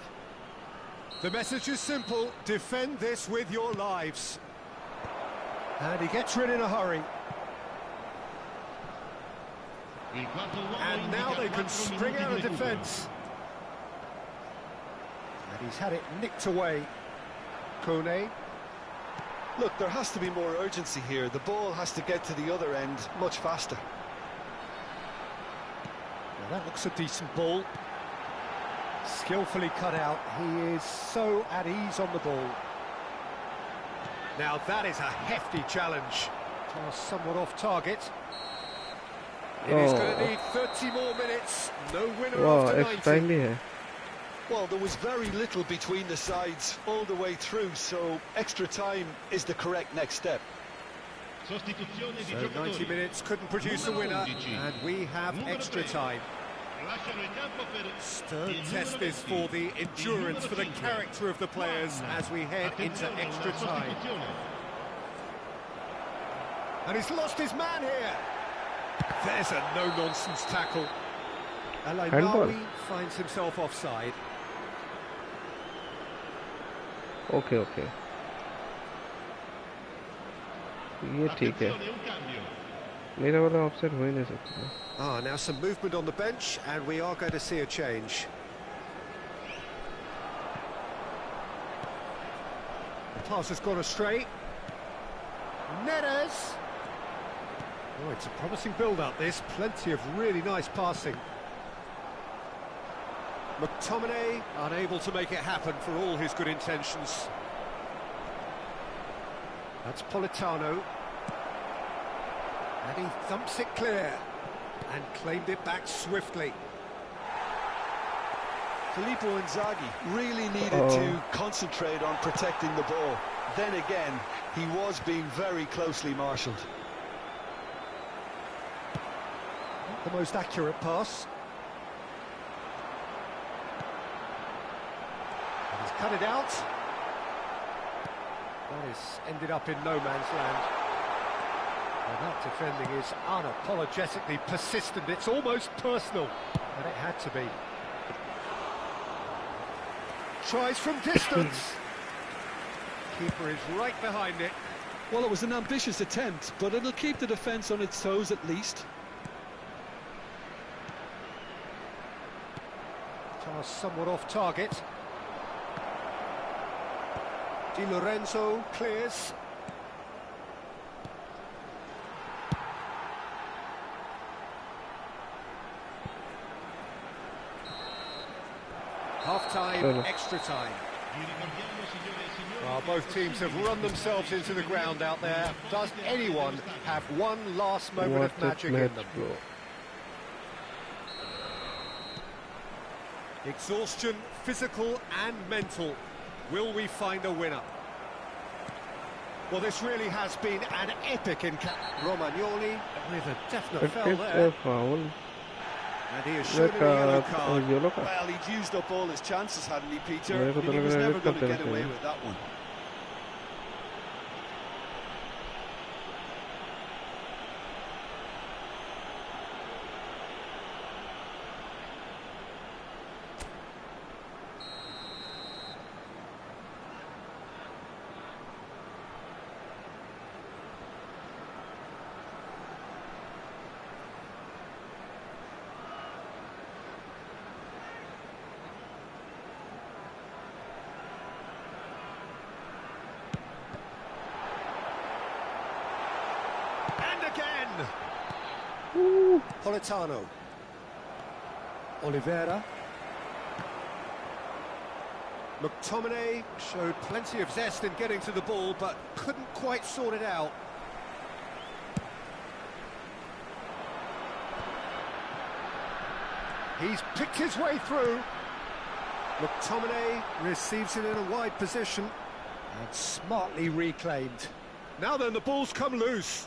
The message is simple: defend this with your lives. And he gets rid in a hurry. And now they can string out a defence. And he's had it nicked away. Kone. Look, there has to be more urgency here. The ball has to get to the other end much faster. Well, that looks a decent ball. Skillfully cut out. He is so at ease on the ball. Now that is a hefty challenge. Somewhat off target. It is going to need 30 more minutes. No winner after 90. Well, there was very little between the sides all the way through, so extra time is the correct next step. So 90 minutes couldn't produce a winner, and we have extra time. Stern test this for the endurance, for the character of the players as we head into extra time. And he's lost his man here. There's a no-nonsense tackle. Alainawi finds himself offside. Okay. ये ठीक है मेरा वाला offset हो ही नहीं सकता Now some movement on the bench, and we are going to see a change. The pass has gone astray. Neres. Oh, it's a promising build-up, this. Plenty of really nice passing. McTominay unable to make it happen for all his good intentions. That's Politano. And he thumps it clear and claimed it back swiftly. Filippo Inzaghi really needed to concentrate on protecting the ball. Then again, he was being very closely marshalled. Not the most accurate pass. And he's cut it out. That has ended up in no man's land. Well, that defending is unapologetically persistent. It's almost personal, and it had to be. Tries from distance. Keeper is right behind it. Well, it was an ambitious attempt, but it'll keep the defence on its toes at least. Pass somewhat off target. Di Lorenzo clears. Half-time, extra time. Well, both teams have run themselves into the ground out there. Does anyone have one last moment of magic in them? Exhaustion, physical and mental. Will we find a winner? Well, this really has been an epic encounter. Romagnoli with a definite It foul is there. a foul. And he is shown a yellow card. Yellow card. Well, he'd used up all his chances, hadn't he, Peter? मेरे I को mean, तो he लग was रहा है never red going to card get देना away चाहिए. with that one. And again! Politano. Oliveira. McTominay showed plenty of zest in getting to the ball, but couldn't quite sort it out. He's picked his way through. McTominay receives it in a wide position and smartly reclaimed. Now then, the ball's come loose.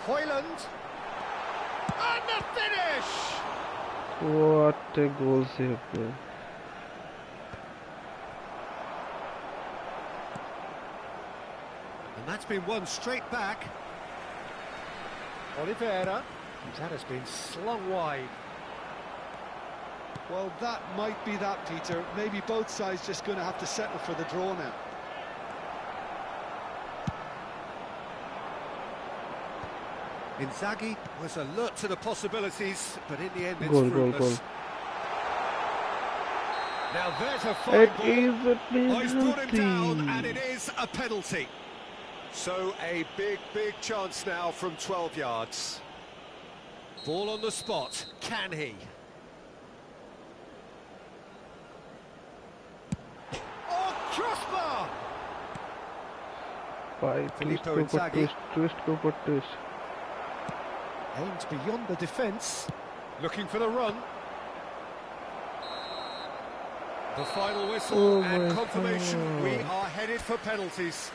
Hoyland. And the finish! What a goal save, man. And that's been won straight back. Oliveira. That has been slung wide. Well, that might be that, Peter. Maybe both sides just going to have to settle for the draw now. Inzaghi was alert to the possibilities, but in the end it's Goal, fruitless. goal. Now there's a fine It ball. is a Oh, he's brought him down, and penalty. it is a penalty. So a big chance now from 12 yards. Ball on the spot. Can he? Oh, crossbar! Bye. Twist Filippo go for Inzaghi. twist. Twist go for twist. Aimed beyond the defence. Looking for the run. The final whistle Oh and my confirmation. God. We are headed for penalties.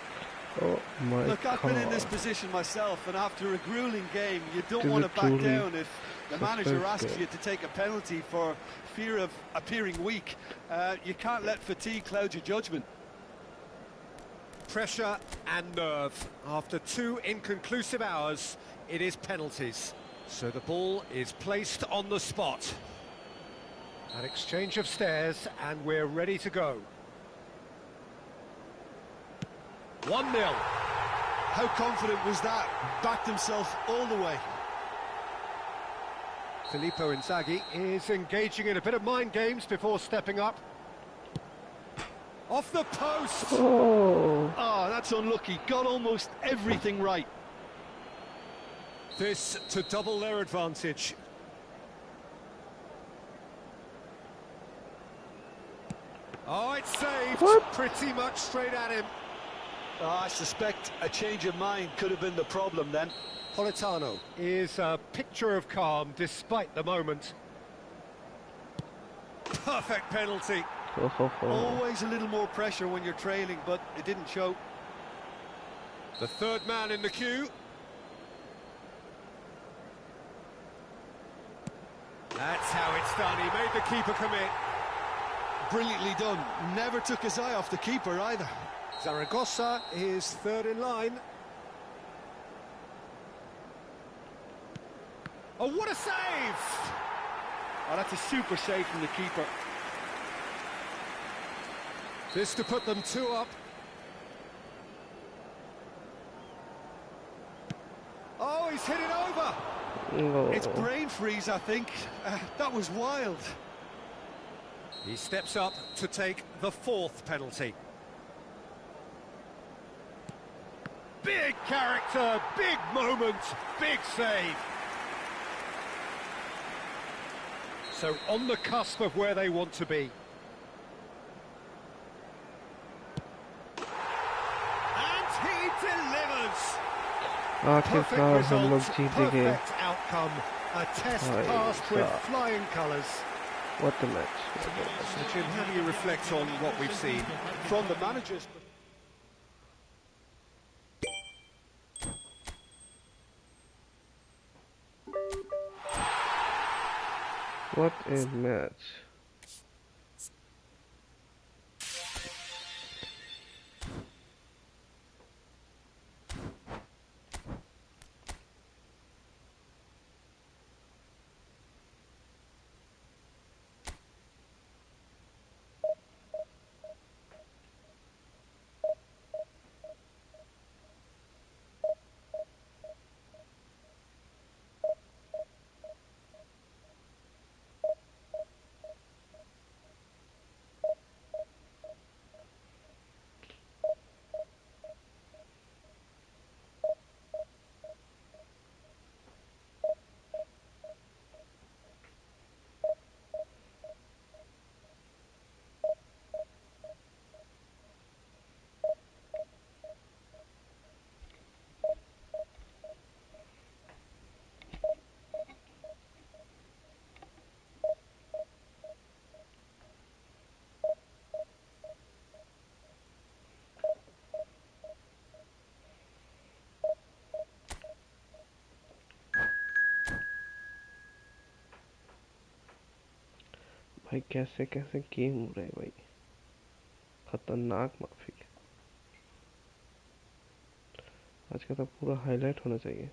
Oh my Look, I've been in this God. position myself, and after a grueling game, you don't It is want a to back truly down if the manager suspense asks game. you to take a penalty for fear of appearing weak. You can't let fatigue cloud your judgment. Pressure and nerve. After 2 inconclusive hours, it is penalties. So the ball is placed on the spot. An exchange of stares, and we're ready to go. 1-0. How confident was that? Backed himself all the way. Filippo Inzaghi is engaging in a bit of mind games before stepping up. Off the post! Oh. Oh, that's unlucky. Got almost everything right. This to double their advantage. Oh, it's saved. What? Pretty much straight at him. I suspect a change of mind could have been the problem then. Politano is a picture of calm despite the moment. Perfect penalty. Always a little more pressure when you're trailing, but it didn't show. The third man in the queue. That's how it's done. He made the keeper commit. Brilliantly done. Never took his eye off the keeper either. Zaragoza is third in line. Oh, what a save! Oh, that's a super save from the keeper. This to put them 2 up. Oh, he's hit it over! Oh. It's brain freeze, I think. That was wild. He steps up to take the 4th penalty. Big character, big moment, big save. So on the cusp of where they want to be. And he delivers. Perfect आखिरकार हम लोग result, जीत गए. perfect outcome. A test भाई passed with साहब. flying colours. What a match. So Jim, how do you reflect on what we've seen from the managers? What a match. भाई कैसे कैसे game हो रहे हैं भाई. खतरनाक माफी. आज का तो पूरा हाईलाइट होना चाहिए.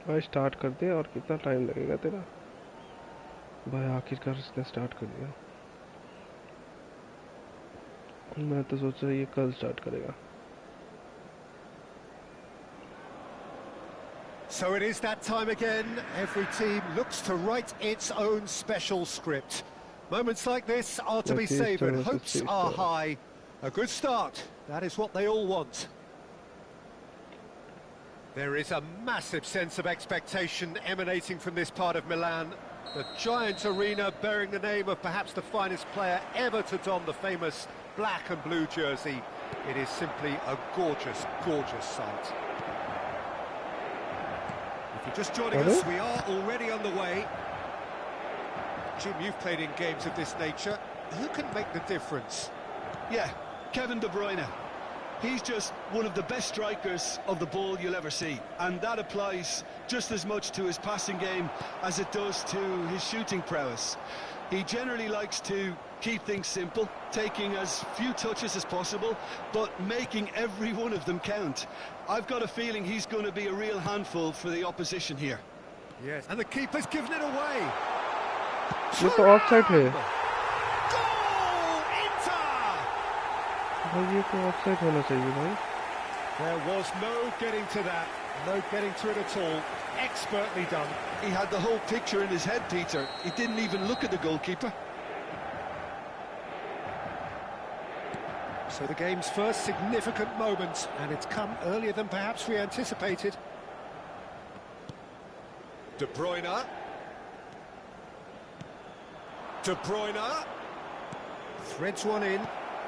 भाई स्टार्ट कर दे. और कितना टाइम लगेगा तेरा. भाई आखिरकार इसने स्टार्ट कर दिया. मैं तो सोच रहा ये कल स्टार्ट करेगा. So it is that time again. Every team looks to write its own special script. Moments like this are to be savoured. Hopes are high. A good start. That is what they all want. There is a massive sense of expectation emanating from this part of Milan. The giant arena bearing the name of perhaps the finest player ever to don the famous black and blue jersey. It is simply a gorgeous, gorgeous sight. If you're just joining us, we are already on the way. Jim, you've played in games of this nature. Who can make the difference? Yeah, Kevin De Bruyne. He's just one of the best strikers of the ball you'll ever see, and that applies just as much to his passing game as it does to his shooting prowess. He generally likes to keep things simple, taking as few touches as possible, but making every one of them count. I've got a feeling he's going to be a real handful for the opposition here. Yes, and the keeper's given it away. ये तो offside है. भाई ये तो offside होना चाहिए भाई. There was no getting to that, no getting to it at all. Expertly done. He had the whole picture in his head, Peter. He didn't even look at the goalkeeper. So the game's first significant moment, and it's come earlier than perhaps we anticipated. De Bruyne. De Bruyne. Threads one in.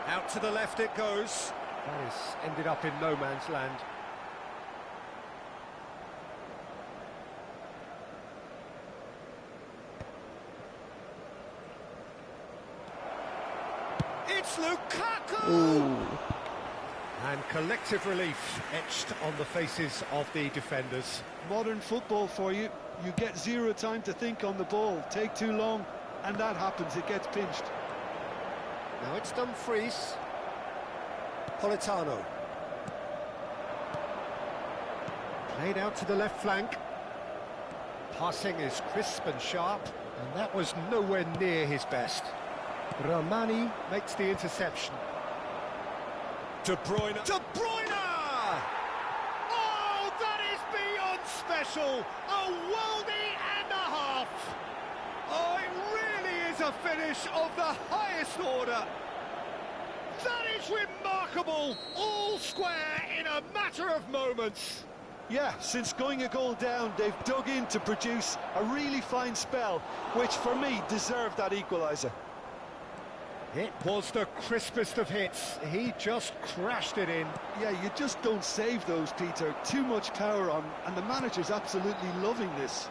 Out to the left it goes. That has ended up in no man's land. It's Lukaku! Ooh. And collective relief etched on the faces of the defenders. Modern football for you. You get zero time to think on the ball. Take too long, and that happens. It gets pinched. Now it's Dumfries. Politano. Played out to the left flank. Passing is crisp and sharp, and that was nowhere near his best. Ramani makes the interception. De Bruyne. De Bruyne! Oh, that is beyond special! A worldie and a half! Oh, it really is a finish of the highest order! That is remarkable! All square in a matter of moments! Yeah, since going a goal down, they've dug in to produce a really fine spell, which for me deserved that equaliser. It was the crispest of hits. He just crashed it in. Yeah, you just don't save those, Peter. Too much power on, and the manager's absolutely loving this.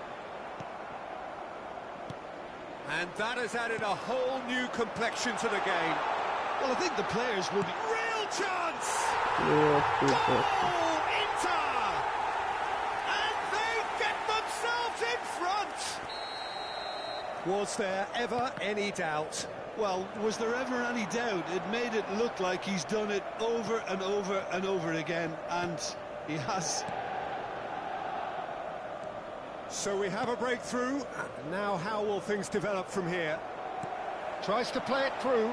And that has added a whole new complexion to the game. Well, I think the players will be... Real chance! Yeah, Goal! Inter! And they get themselves in front! Was there ever any doubt? Well, was there ever any doubt? It made it look like he's done it over and over and over again, and he has. So we have a breakthrough. Now how will things develop from here? Tries to play it through.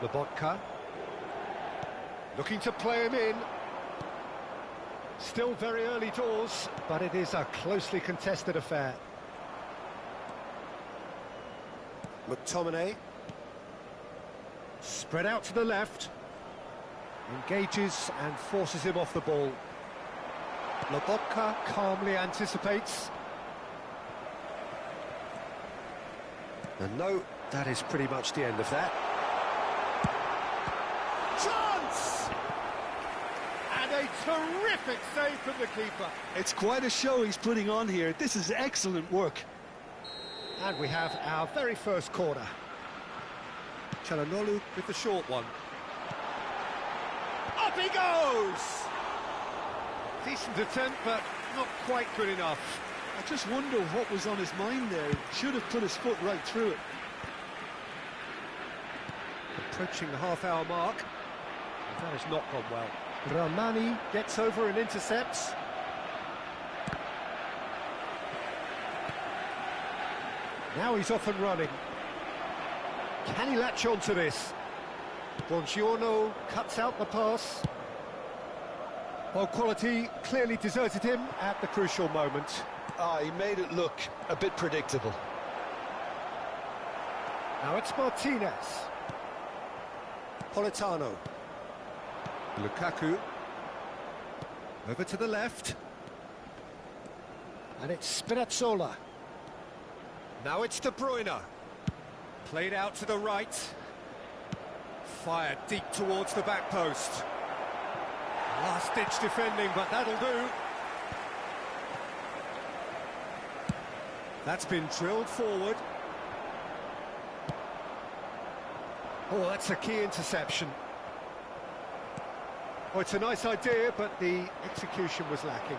Lobotka. Looking to play him in. Still very early doors, but it is a closely contested affair. McTominay. Spread out to the left. Engages and forces him off the ball. Lobotka calmly anticipates. And no, that is pretty much the end of that. Chance! And a terrific save from the keeper. It's quite a show he's putting on here. This is excellent work. And we have our very first corner. Çalhanoğlu with the short one. Up he goes! Decent attempt, but not quite good enough. I just wonder what was on his mind there. He should have put his foot right through it. Approaching the half-hour mark. That has not gone well. Ramani gets over and intercepts. Now he's off and running. Can he latch on to this? Buongiorno cuts out the pass. Well, quality clearly deserted him at the crucial moment. He made it look a bit predictable. Now it's Martinez. Politano. Lukaku. Over to the left. And it's Spinazzola. Now it's De Bruyne. Played out to the right. Fired deep towards the back post. Last-ditch defending, but that'll do. That's been drilled forward. Oh, that's a key interception. Oh, it's a nice idea, but the execution was lacking.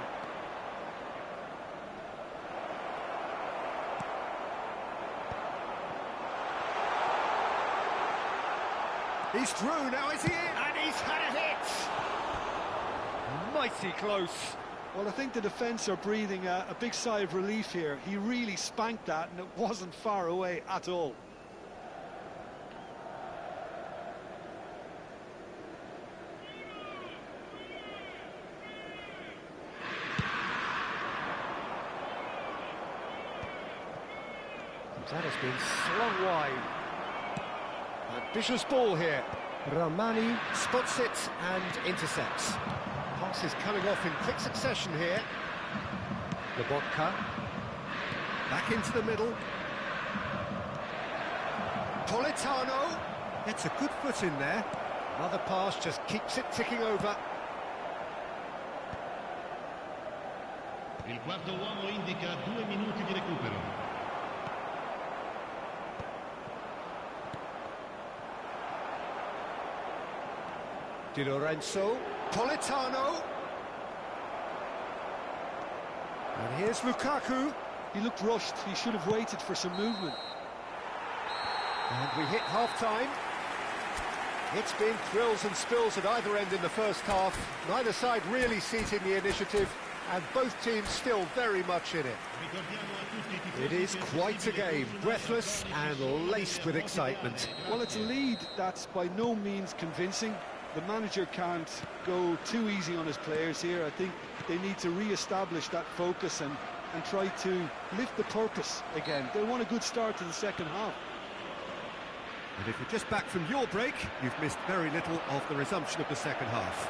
He's through, now is he in? And he's had a hit! Mighty close. Well, I think the defence are breathing a big sigh of relief here. He really spanked that, and it wasn't far away at all. That has been slung wide. Ambitious ball here. Ramani spots it and intercepts. Pass is coming off in quick succession here. Lobotka. Back into the middle. Politano gets a good foot in there. Another pass just keeps it ticking over. Il quarto uomo indica 2 minuti di recupero. Di Lorenzo, Politano. And here's Lukaku. He looked rushed. He should have waited for some movement. And we hit half-time. It's been thrills and spills at either end in the first half. Neither side really seating the initiative, and both teams still very much in it. It is quite a game, breathless and laced with excitement. Well, it's a lead that's by no means convincing. The manager can't go too easy on his players here. I think they need to re-establish that focus and try to lift the purpose again. They want a good start to the second half. And if you're just back from your break, you've missed very little of the resumption of the second half.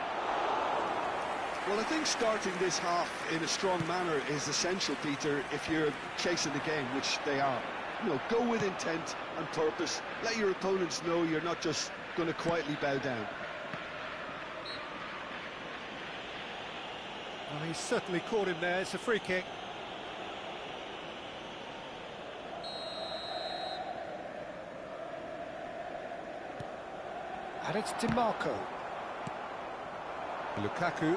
Well, I think starting this half in a strong manner is essential, Peter, if you're chasing the game, which they are. You know, go with intent and purpose. Let your opponents know you're not just going to quietly bow down. Well, he's certainly caught him there. It's a free kick. And it's DiMarco. Lukaku.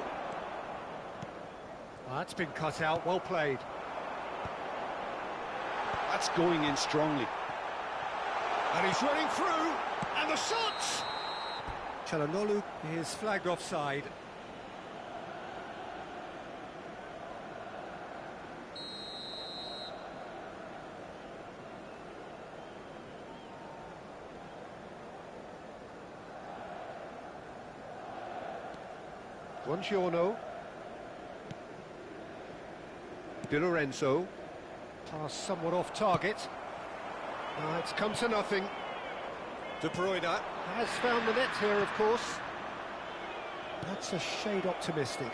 Well, that's been cut out, well played. That's going in strongly. And he's running through, and the shot! Çalhanoğlu is flagged offside. Buongiorno. Di Lorenzo. Pass somewhat off target. It's come to nothing. De Bruyne has found the net here, of course. That's a shade optimistic.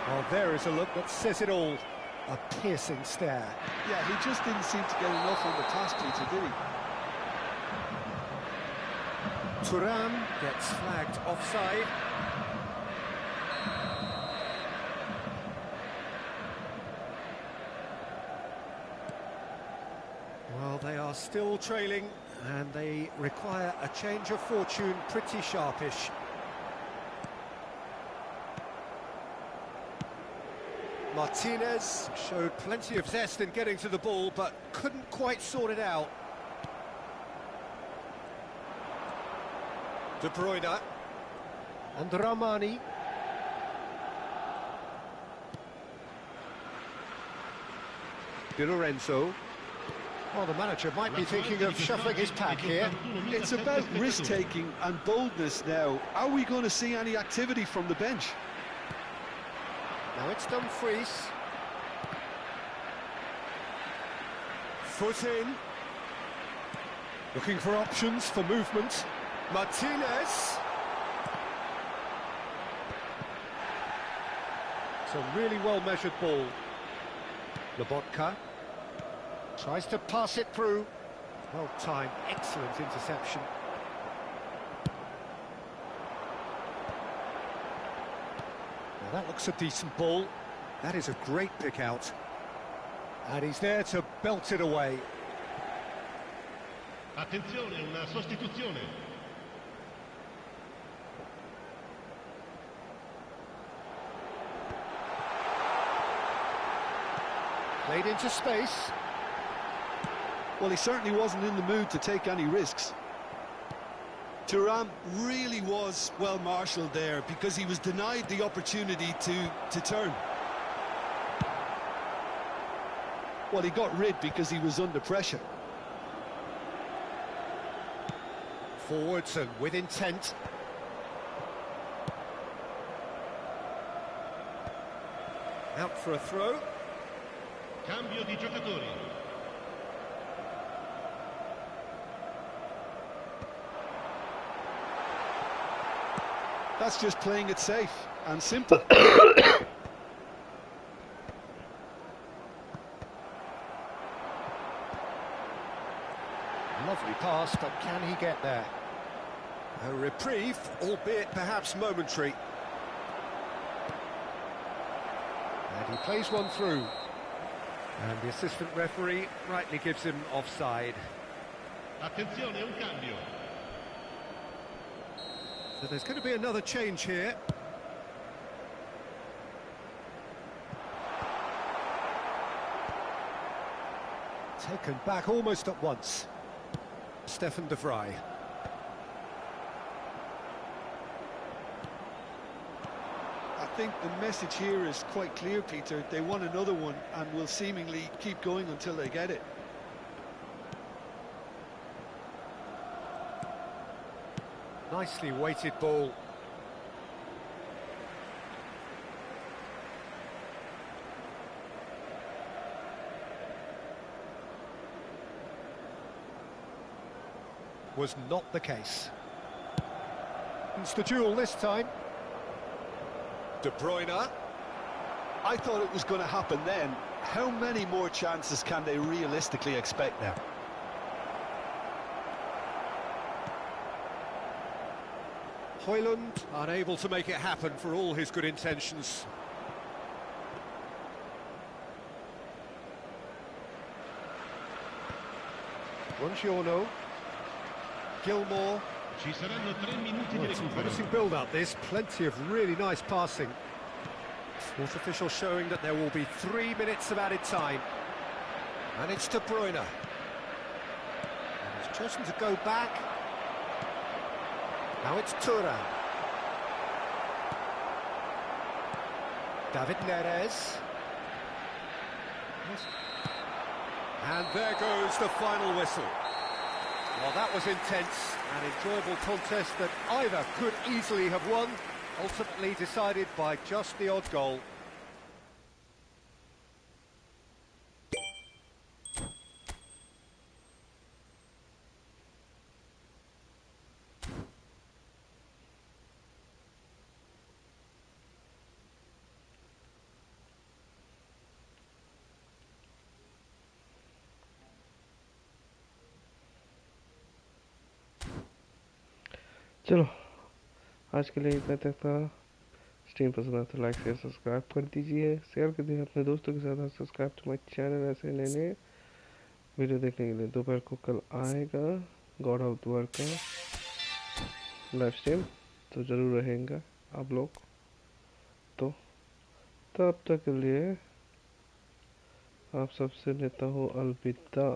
Well, there is a look that says it all. A piercing stare. Yeah, he just didn't seem to get enough on the pass, Peter, did he? Thuram gets flagged offside. Well, they are still trailing, and they require a change of fortune pretty sharpish. Martinez showed plenty of zest in getting to the ball, but couldn't quite sort it out. De Bruyne and Ramani. Di Lorenzo. Well, the manager might be thinking of shuffling his pack here. It's about risk-taking and boldness now. Are we going to see any activity from the bench? Now it's Dumfries. Foot in. Looking for options for movement. Martinez. It's a really well-measured ball. Lobotka tries to pass it through. Well-timed, excellent interception. Now that looks a decent ball. That is a great pick out. And he's there to belt it away. Attenzione, una sostituzione. Played into space. Well, he certainly wasn't in the mood to take any risks. Thuram really was well marshalled there because he was denied the opportunity to turn. Well, he got rid because he was under pressure. Forwards and with intent. Out for a throw. Cambio di giocatori. That's just playing it safe and simple. Lovely pass, but can he get there? A reprieve, albeit perhaps momentary. And he plays one through. And the assistant referee rightly gives him offside. Attenzione, un cambio. So there's going to be another change here. Taken back almost at once. Stefan de Vrij. I think the message here is quite clear, Peter. They want another one and will seemingly keep going until they get it. Nicely weighted ball. Was not the case. It's the duel this time. De Bruyne. I thought it was going to happen then. How many more chances can they realistically expect now? Højlund unable to make it happen for all his good intentions. Buongiorno. Gilmore. Ci saranno 3 minuti di It's a recupero. promising build-up, this. Plenty of really nice passing. Fourth official showing that there will be 3 minutes of added time. And it's De Bruyne. And he's chosen to go back. Now it's Thuram. David Neres. And there goes the final whistle. Well, that was intense, an enjoyable contest that either could easily have won, ultimately decided by just the odd goal. चलो आज के लिए इतना तक था। Stream पसंद आए तो लाइक शेयर सब्सक्राइब कर दीजिए, शेयर कर दीजिए अपने दोस्तों के साथ। Subscribe to my channel. ऐसे नए नए वीडियो देखने के लिए दोपहर को कल आएगा गॉड ऑफ द्वार का लाइव स्ट्रीम, तो ज़रूर रहेगा आप लोग। तो तब तक के लिए आप सबसे लेता हूँ अलविदा।